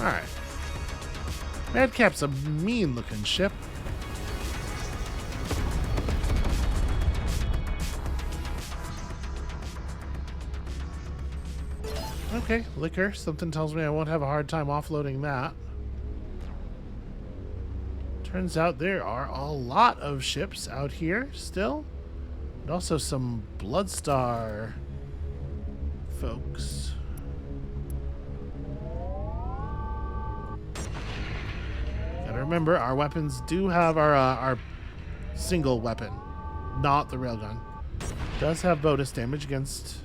Alright. Madcap's a mean-looking ship. Okay, liquor. Something tells me I won't have a hard time offloading that. Turns out there are a lot of ships out here still. And also some Bloodstar folks. Remember, our weapons do have our single weapon, not the railgun. Does have bonus damage against...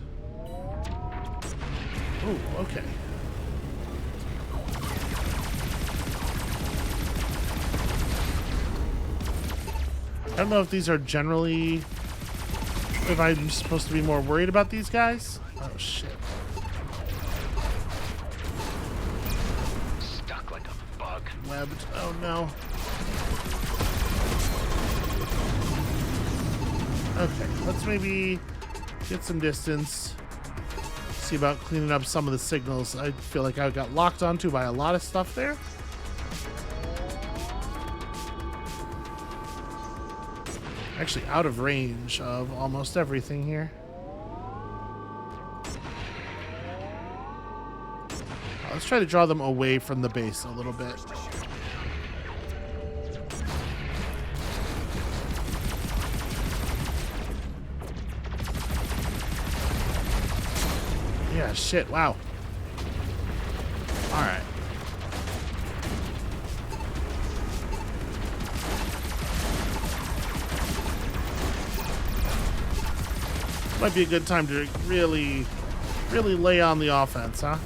Oh, okay. I don't know if these are generally... If I'm supposed to be more worried about these guys. Oh, shit. Webbed. Oh no. Okay, let's maybe get some distance. See about cleaning up some of the signals. I feel like I got locked onto by a lot of stuff there. Actually out of range of almost everything here. Let's try to draw them away from the base a little bit. Yeah, shit, wow. Alright. Might be a good time to really lay on the offense, huh?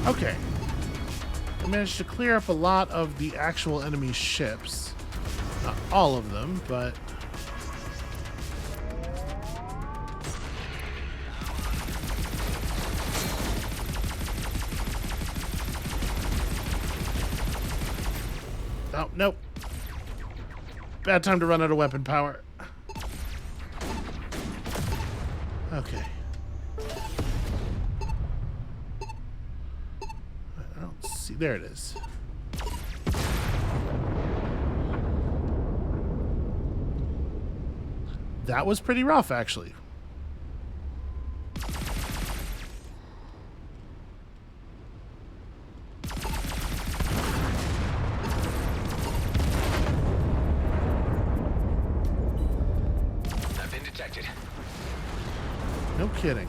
Okay. I managed to clear up a lot of the actual enemy ships. Not all of them, but... Oh, nope. Bad time to run out of weapon power. Okay. I don't see. There it is. That was pretty rough, actually. No kidding.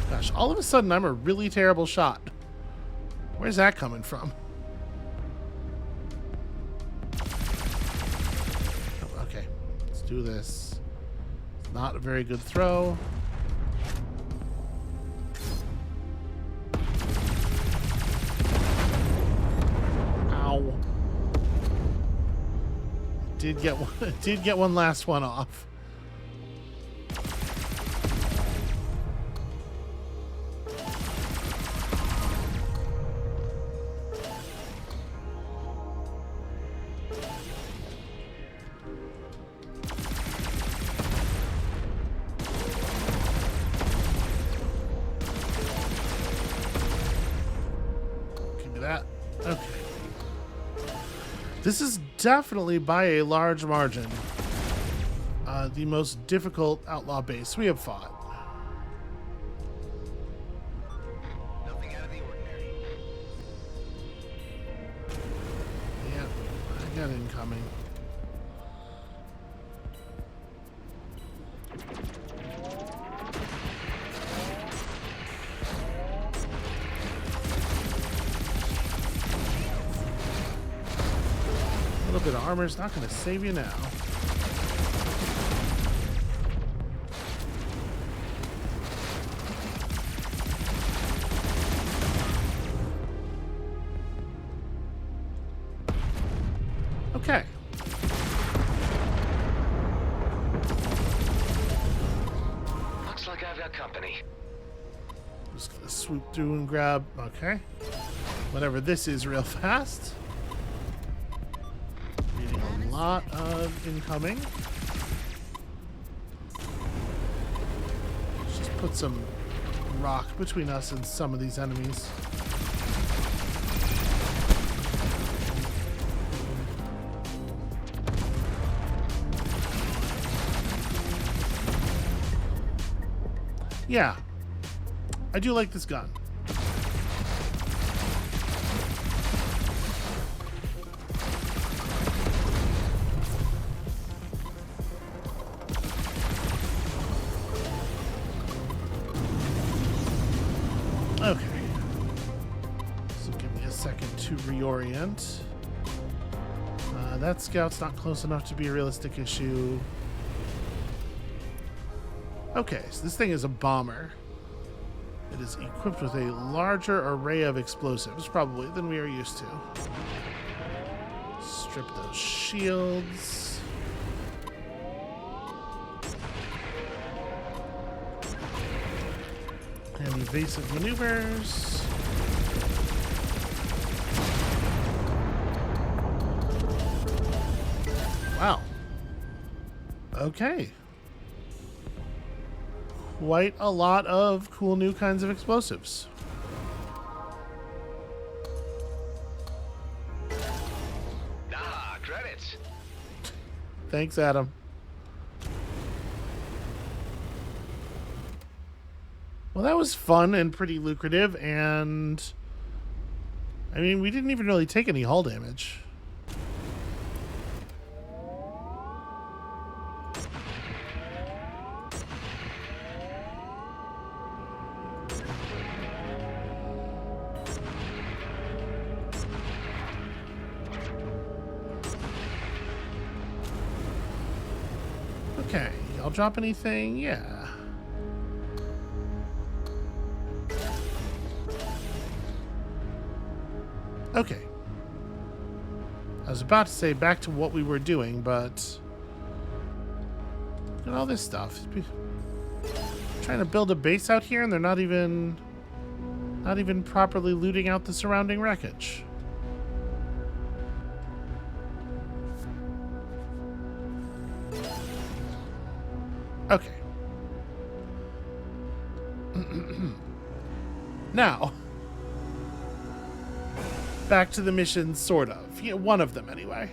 Gosh, all of a sudden I'm a really terrible shot. Where's that coming from? Oh, okay, let's do this. Not a very good throw. Ow. Did get one, did get one last one off. This is definitely by a large margin the most difficult outlaw base we have fought. Nothing out of the ordinary. Yeah, I got incoming. A little bit of armor is not going to save you now. Okay. Looks like I've got company. Just going to swoop through and grab, okay, whatever this is real fast. A lot of incoming. Let's just put some rock between us and some of these enemies. Yeah, I do like this gun. Okay, so give me a second to reorient. That scout's not close enough to be a realistic issue. Okay, so this thing is a bomber. It is equipped with a larger array of explosives, probably, than we are used to. Strip those shields. And evasive maneuvers. Wow. Okay. Quite a lot of cool new kinds of explosives. Ah, credits. Thanks, Adam. Well, that was fun and pretty lucrative, and I mean, we didn't even really take any hull damage. Okay, y'all drop anything? Yeah. Okay. I was about to say back to what we were doing, but look at all this stuff. Trying to build a base out here, and they're not even properly looting out the surrounding wreckage. Okay. Now, back to the mission, sort of. Yeah, one of them, anyway.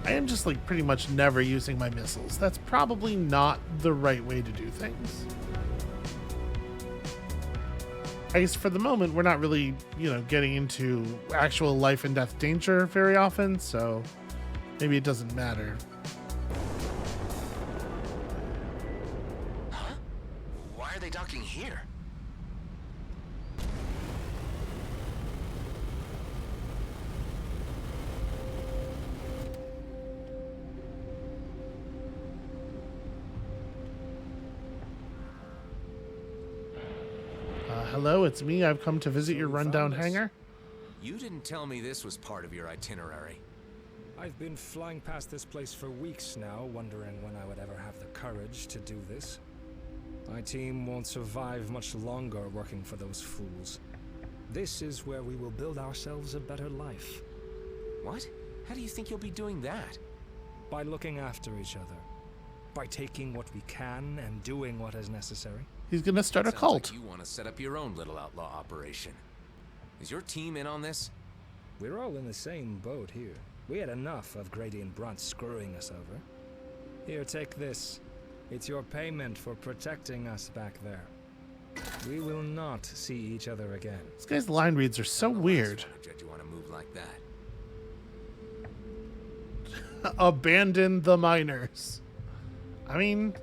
I am just, like, pretty much never using my missiles. That's probably not the right way to do things. I guess for the moment, we're not really, you know, getting into actual life and death danger very often, so Maybe it doesn't matter. Huh? Why are they docking here? Hello, it's me. I've come to visit your rundown hangar. You didn't tell me this was part of your itinerary. I've been flying past this place for weeks now, wondering when I would ever have the courage to do this. My team won't survive much longer working for those fools. This is where we will build ourselves a better life. What? How do you think you'll be doing that? By looking after each other. By taking what we can and doing what is necessary. He's gonna start a Sounds cult. like you want to set up your own little outlaw operation. Is your team in on this? We're all in the same boat here. We had enough of Grady and Brunt screwing us over. Here, take this. It's your payment for protecting us back there. We will not see each other again. This guy's line reads are so weird. You want to move like that? Abandon the miners. I mean,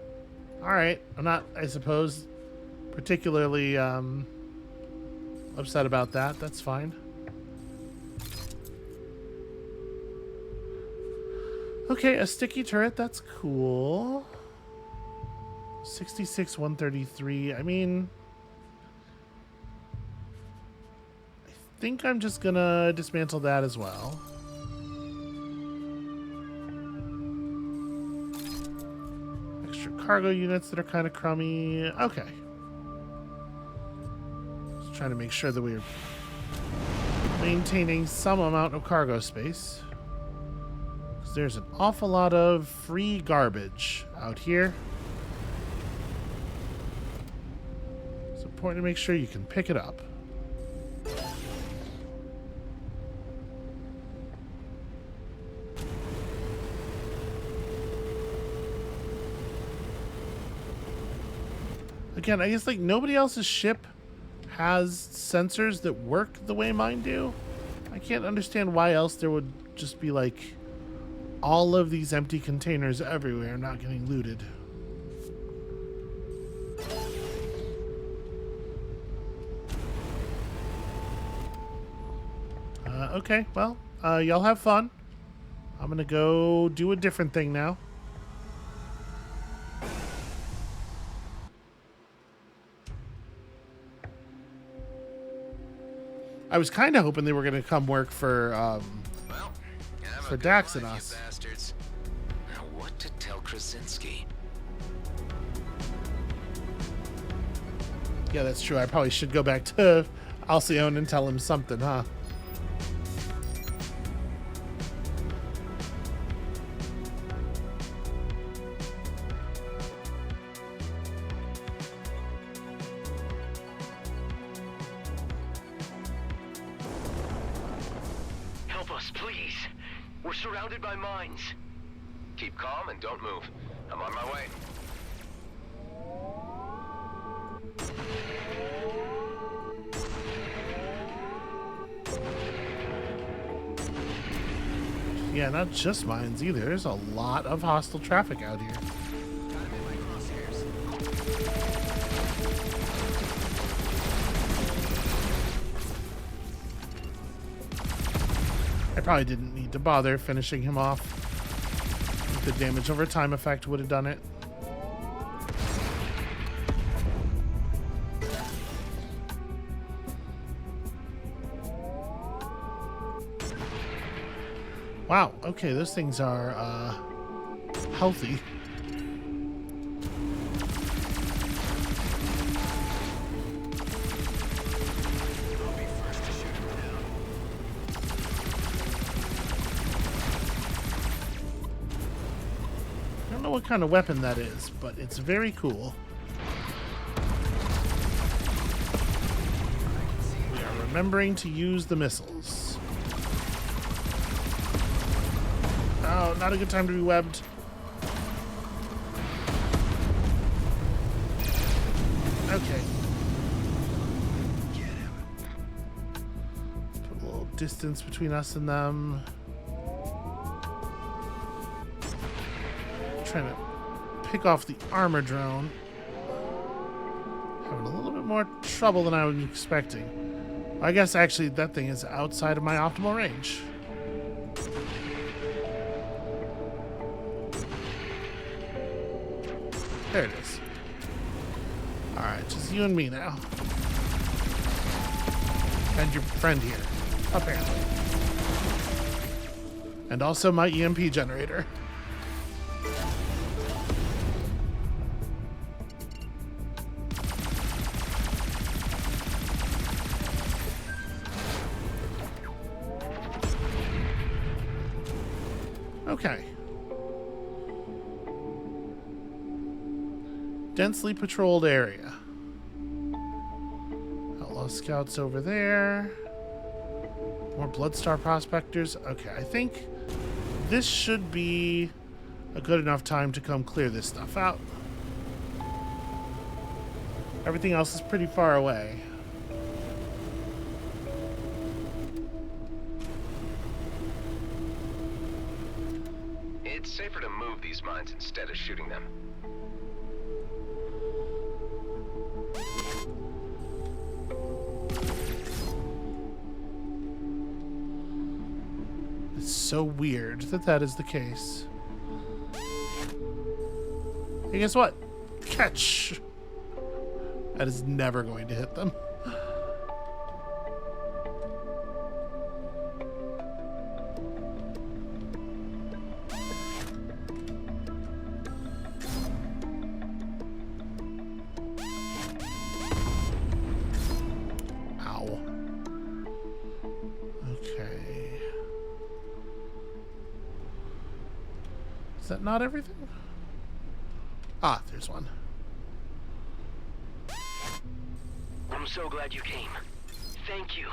all right. I'm not, I suppose, particularly upset about that. That's fine. Okay, a sticky turret. That's cool. 66 133. I mean, I think I'm just gonna dismantle that as well. Extra cargo units that are kind of crummy. Okay. Just trying to make sure that we're maintaining some amount of cargo space. Because there's an awful lot of free garbage out here. It's important to make sure you can pick it up. Again, I guess like nobody else's ship has sensors that work the way mine do. I can't understand why else there would just be like all of these empty containers everywhere not getting looted. Okay, well, y'all have fun. I'm gonna go do a different thing now. I was kind of hoping they were going to come work for Dax and us. Bastards. Now what to tell Krasinski? Yeah, that's true. I probably should go back to Alcyone and tell him something, huh? Surrounded by mines. Keep calm and don't move. I'm on my way. Yeah, not just mines either. There's a lot of hostile traffic out here. I probably didn't need to bother finishing him off. The damage over time effect would have done it. Wow, okay, those things are healthy. What kind of weapon that is, but it's very cool. We are remembering to use the missiles. Oh, not a good time to be webbed. Okay. Put a little distance between us and them. trying to pick off the armor drone. Having a little bit more trouble than I was expecting. I guess actually that thing is outside of my optimal range. There it is. Alright, just you and me now. And your friend here, apparently. And also my EMP generator. Okay. Densely patrolled area. Outlaw scouts over there. More Bloodstar prospectors. Okay, I think this should be a good enough time to come clear this stuff out. Everything else is pretty far away. It's safer to move these mines instead of shooting them. It's so weird that that is the case. Hey, guess what? Catch! That is never going to hit them. Ow. Okay. Is that not everything? Ah, there's one. I'm so glad you came. Thank you.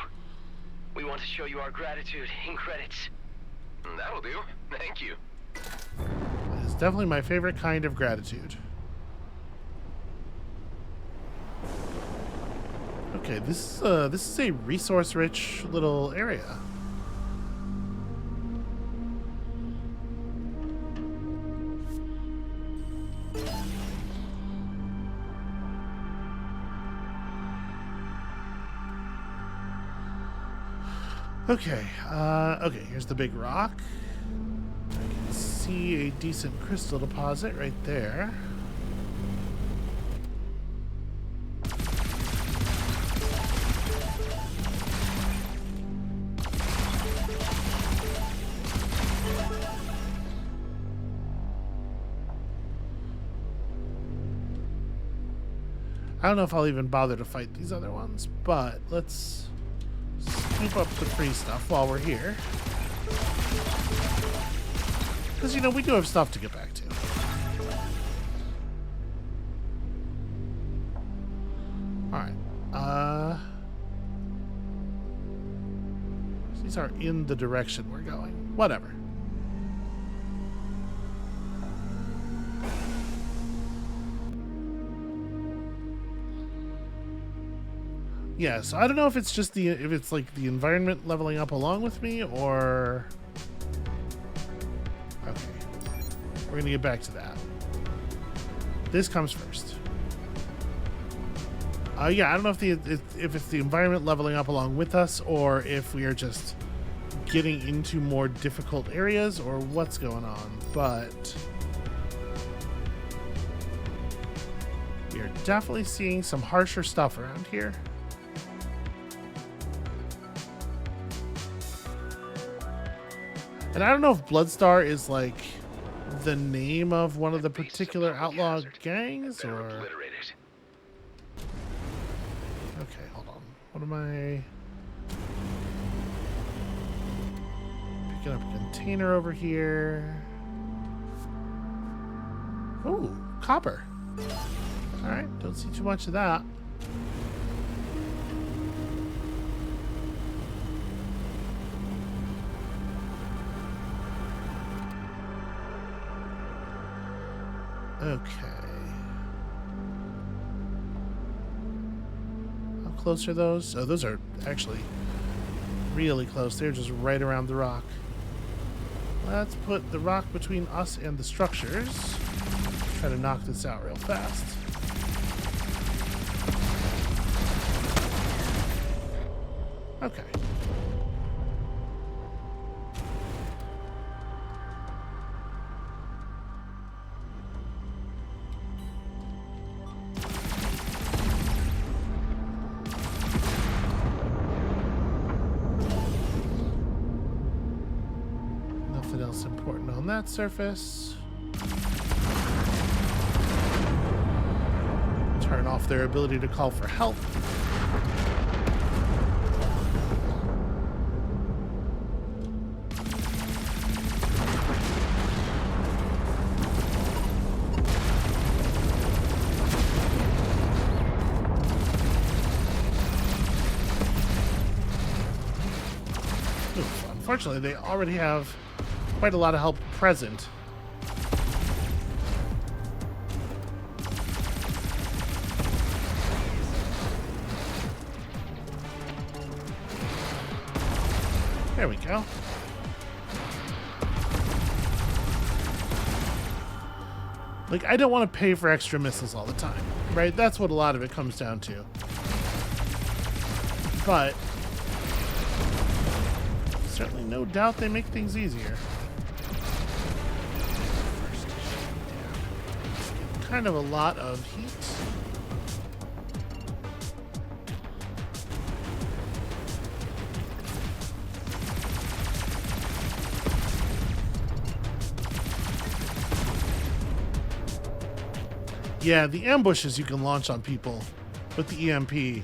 We want to show you our gratitude in credits. That'll do. Thank you. It's definitely my favorite kind of gratitude. Okay, this is a resource-rich little area. Okay, okay, here's the big rock. I can see a decent crystal deposit right there. I don't know if I'll even bother to fight these other ones, but let's scoop up the free stuff while we're here. Because, you know, we do have stuff to get back to. Alright. These are in the direction we're going. Whatever. Yeah, so I don't know if it's just if it's like the environment leveling up along with me, or... Okay. We're gonna get back to that. This comes first. Yeah, I don't know if it's the environment leveling up along with us, or if we are just getting into more difficult areas, or what's going on, but... we are definitely seeing some harsher stuff around here. And I don't know if Bloodstar is like the name of one of the particular outlaw gangs, or... Okay, hold on. What am I... Picking up a container over here. Ooh, copper. Alright, don't see too much of that. Okay. How close are those? Oh, those are actually really close. They're just right around the rock. Let's put the rock between us and the structures. Try to knock this out real fast. Okay. Nothing else important on that surface. Turn off their ability to call for help. Unfortunately, they already have quite a lot of help present. There we go. Like, I don't want to pay for extra missiles all the time, right? That's what a lot of it comes down to. But certainly no doubt they make things easier. Kind of a lot of heat. Yeah, the ambushes you can launch on people with the EMP.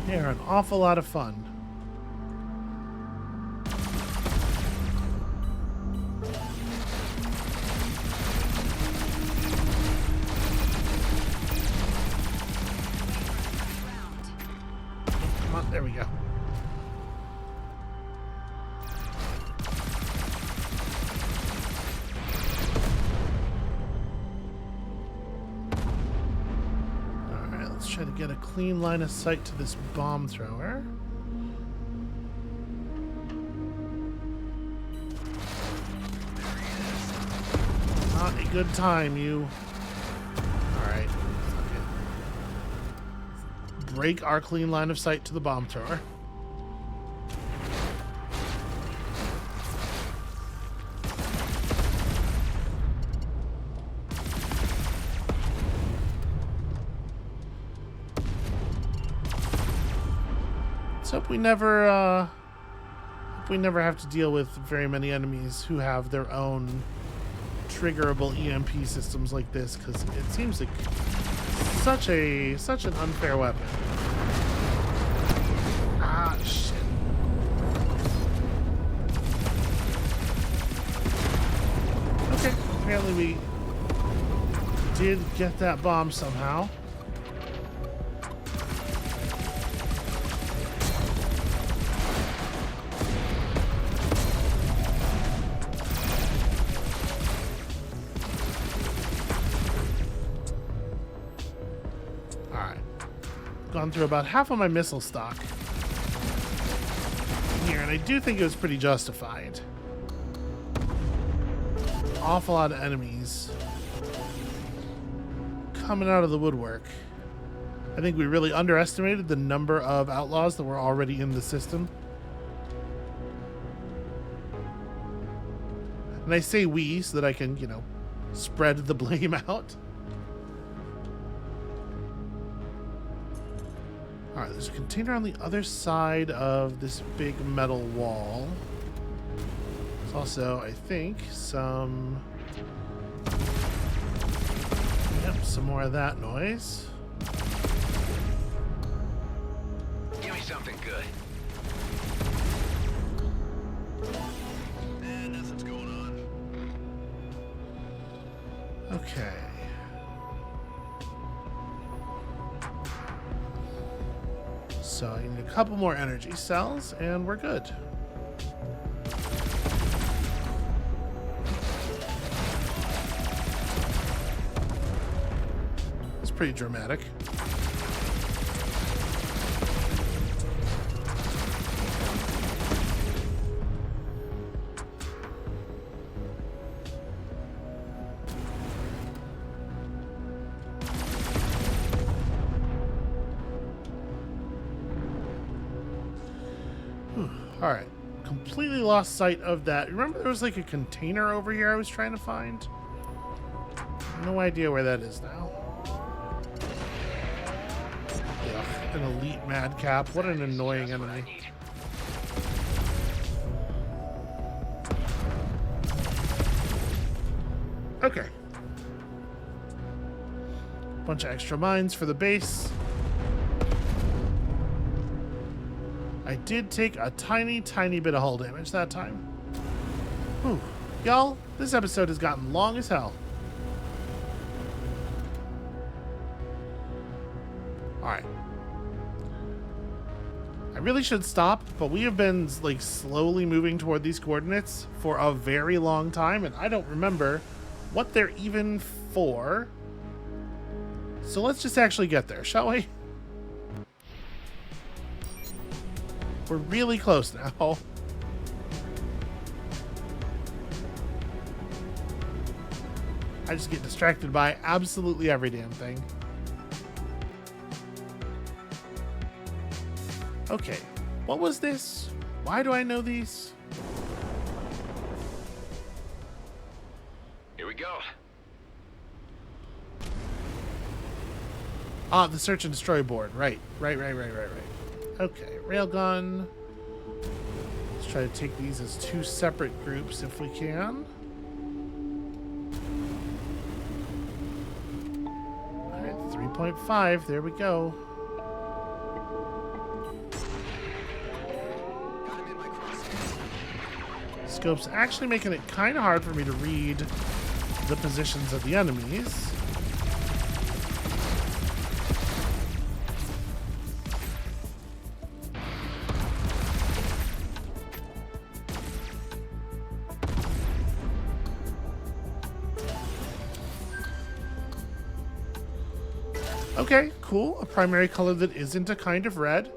They're an awful lot of fun. Come on, there we go. Try to get a clean line of sight to this bomb thrower. Not a good time, you. Alright. Okay. Break our clean line of sight to the bomb thrower. Hope we never have to deal with very many enemies who have their own triggerable EMP systems like this, because it seems like such an unfair weapon. Ah, shit. Okay, apparently we did get that bomb somehow. Gone through about half of my missile stock here, and I do think it was pretty justified. Awful lot of enemies coming out of the woodwork. I think we really underestimated the number of outlaws that were already in the system. And I say we so that I can, you know, spread the blame out. Alright, there's a container on the other side of this big metal wall. There's also, I think, some... Yep, some more of that noise. Give me something good. Nothing's going on. Okay. So I need a couple more energy cells, and we're good. It's pretty dramatic. Alright. Completely lost sight of that. Remember there was like a container over here I was trying to find? No idea where that is now. Ugh, an elite madcap. What an annoying enemy. Okay. Bunch of extra mines for the base. I did take a tiny, tiny bit of hull damage that time. Whew. Y'all, this episode has gotten long as hell. Alright. I really should stop, but we have been like slowly moving toward these coordinates for a very long time, and I don't remember what they're even for. So let's just actually get there, shall we? We're really close now. I just get distracted by absolutely every damn thing. Okay, what was this? Why do I know these? Here we go. Ah, the search and destroy board. Right. Okay, railgun. Let's try to take these as two separate groups if we can. Alright, 3.5. There we go. Scope's actually making it kind of hard for me to read the positions of the enemies. Okay, cool. A primary color that isn't a kind of red.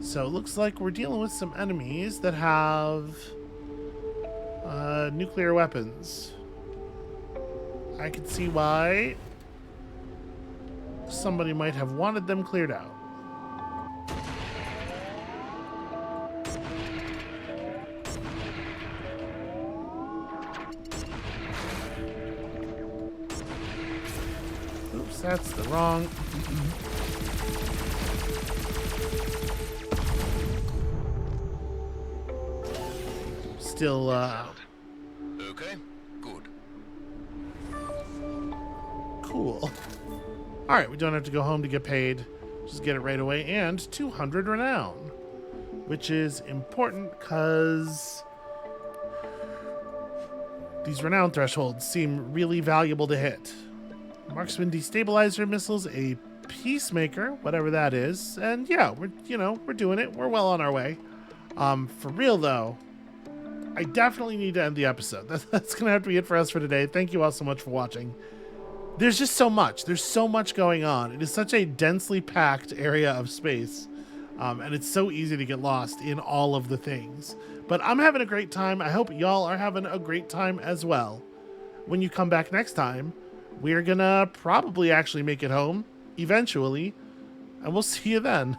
So it looks like we're dealing with some enemies that have nuclear weapons. I can see why somebody might have wanted them cleared out. Oops, that's the wrong. Still, Okay, good. cool. Alright, we don't have to go home to get paid. Just get it right away. And 200 renown. Which is important because these renown thresholds seem really valuable to hit. Marksman destabilizer missiles, a peacemaker, whatever that is. And yeah, we're doing it. We're well on our way. For real though, I definitely need to end the episode. That's going to have to be it for us for today. Thank you all so much for watching. There's just so much. There's so much going on. It is such a densely packed area of space. And it's so easy to get lost in all of the things. But I'm having a great time. I hope y'all are having a great time as well. When you come back next time, we're going to probably actually make it home eventually. And we'll see you then.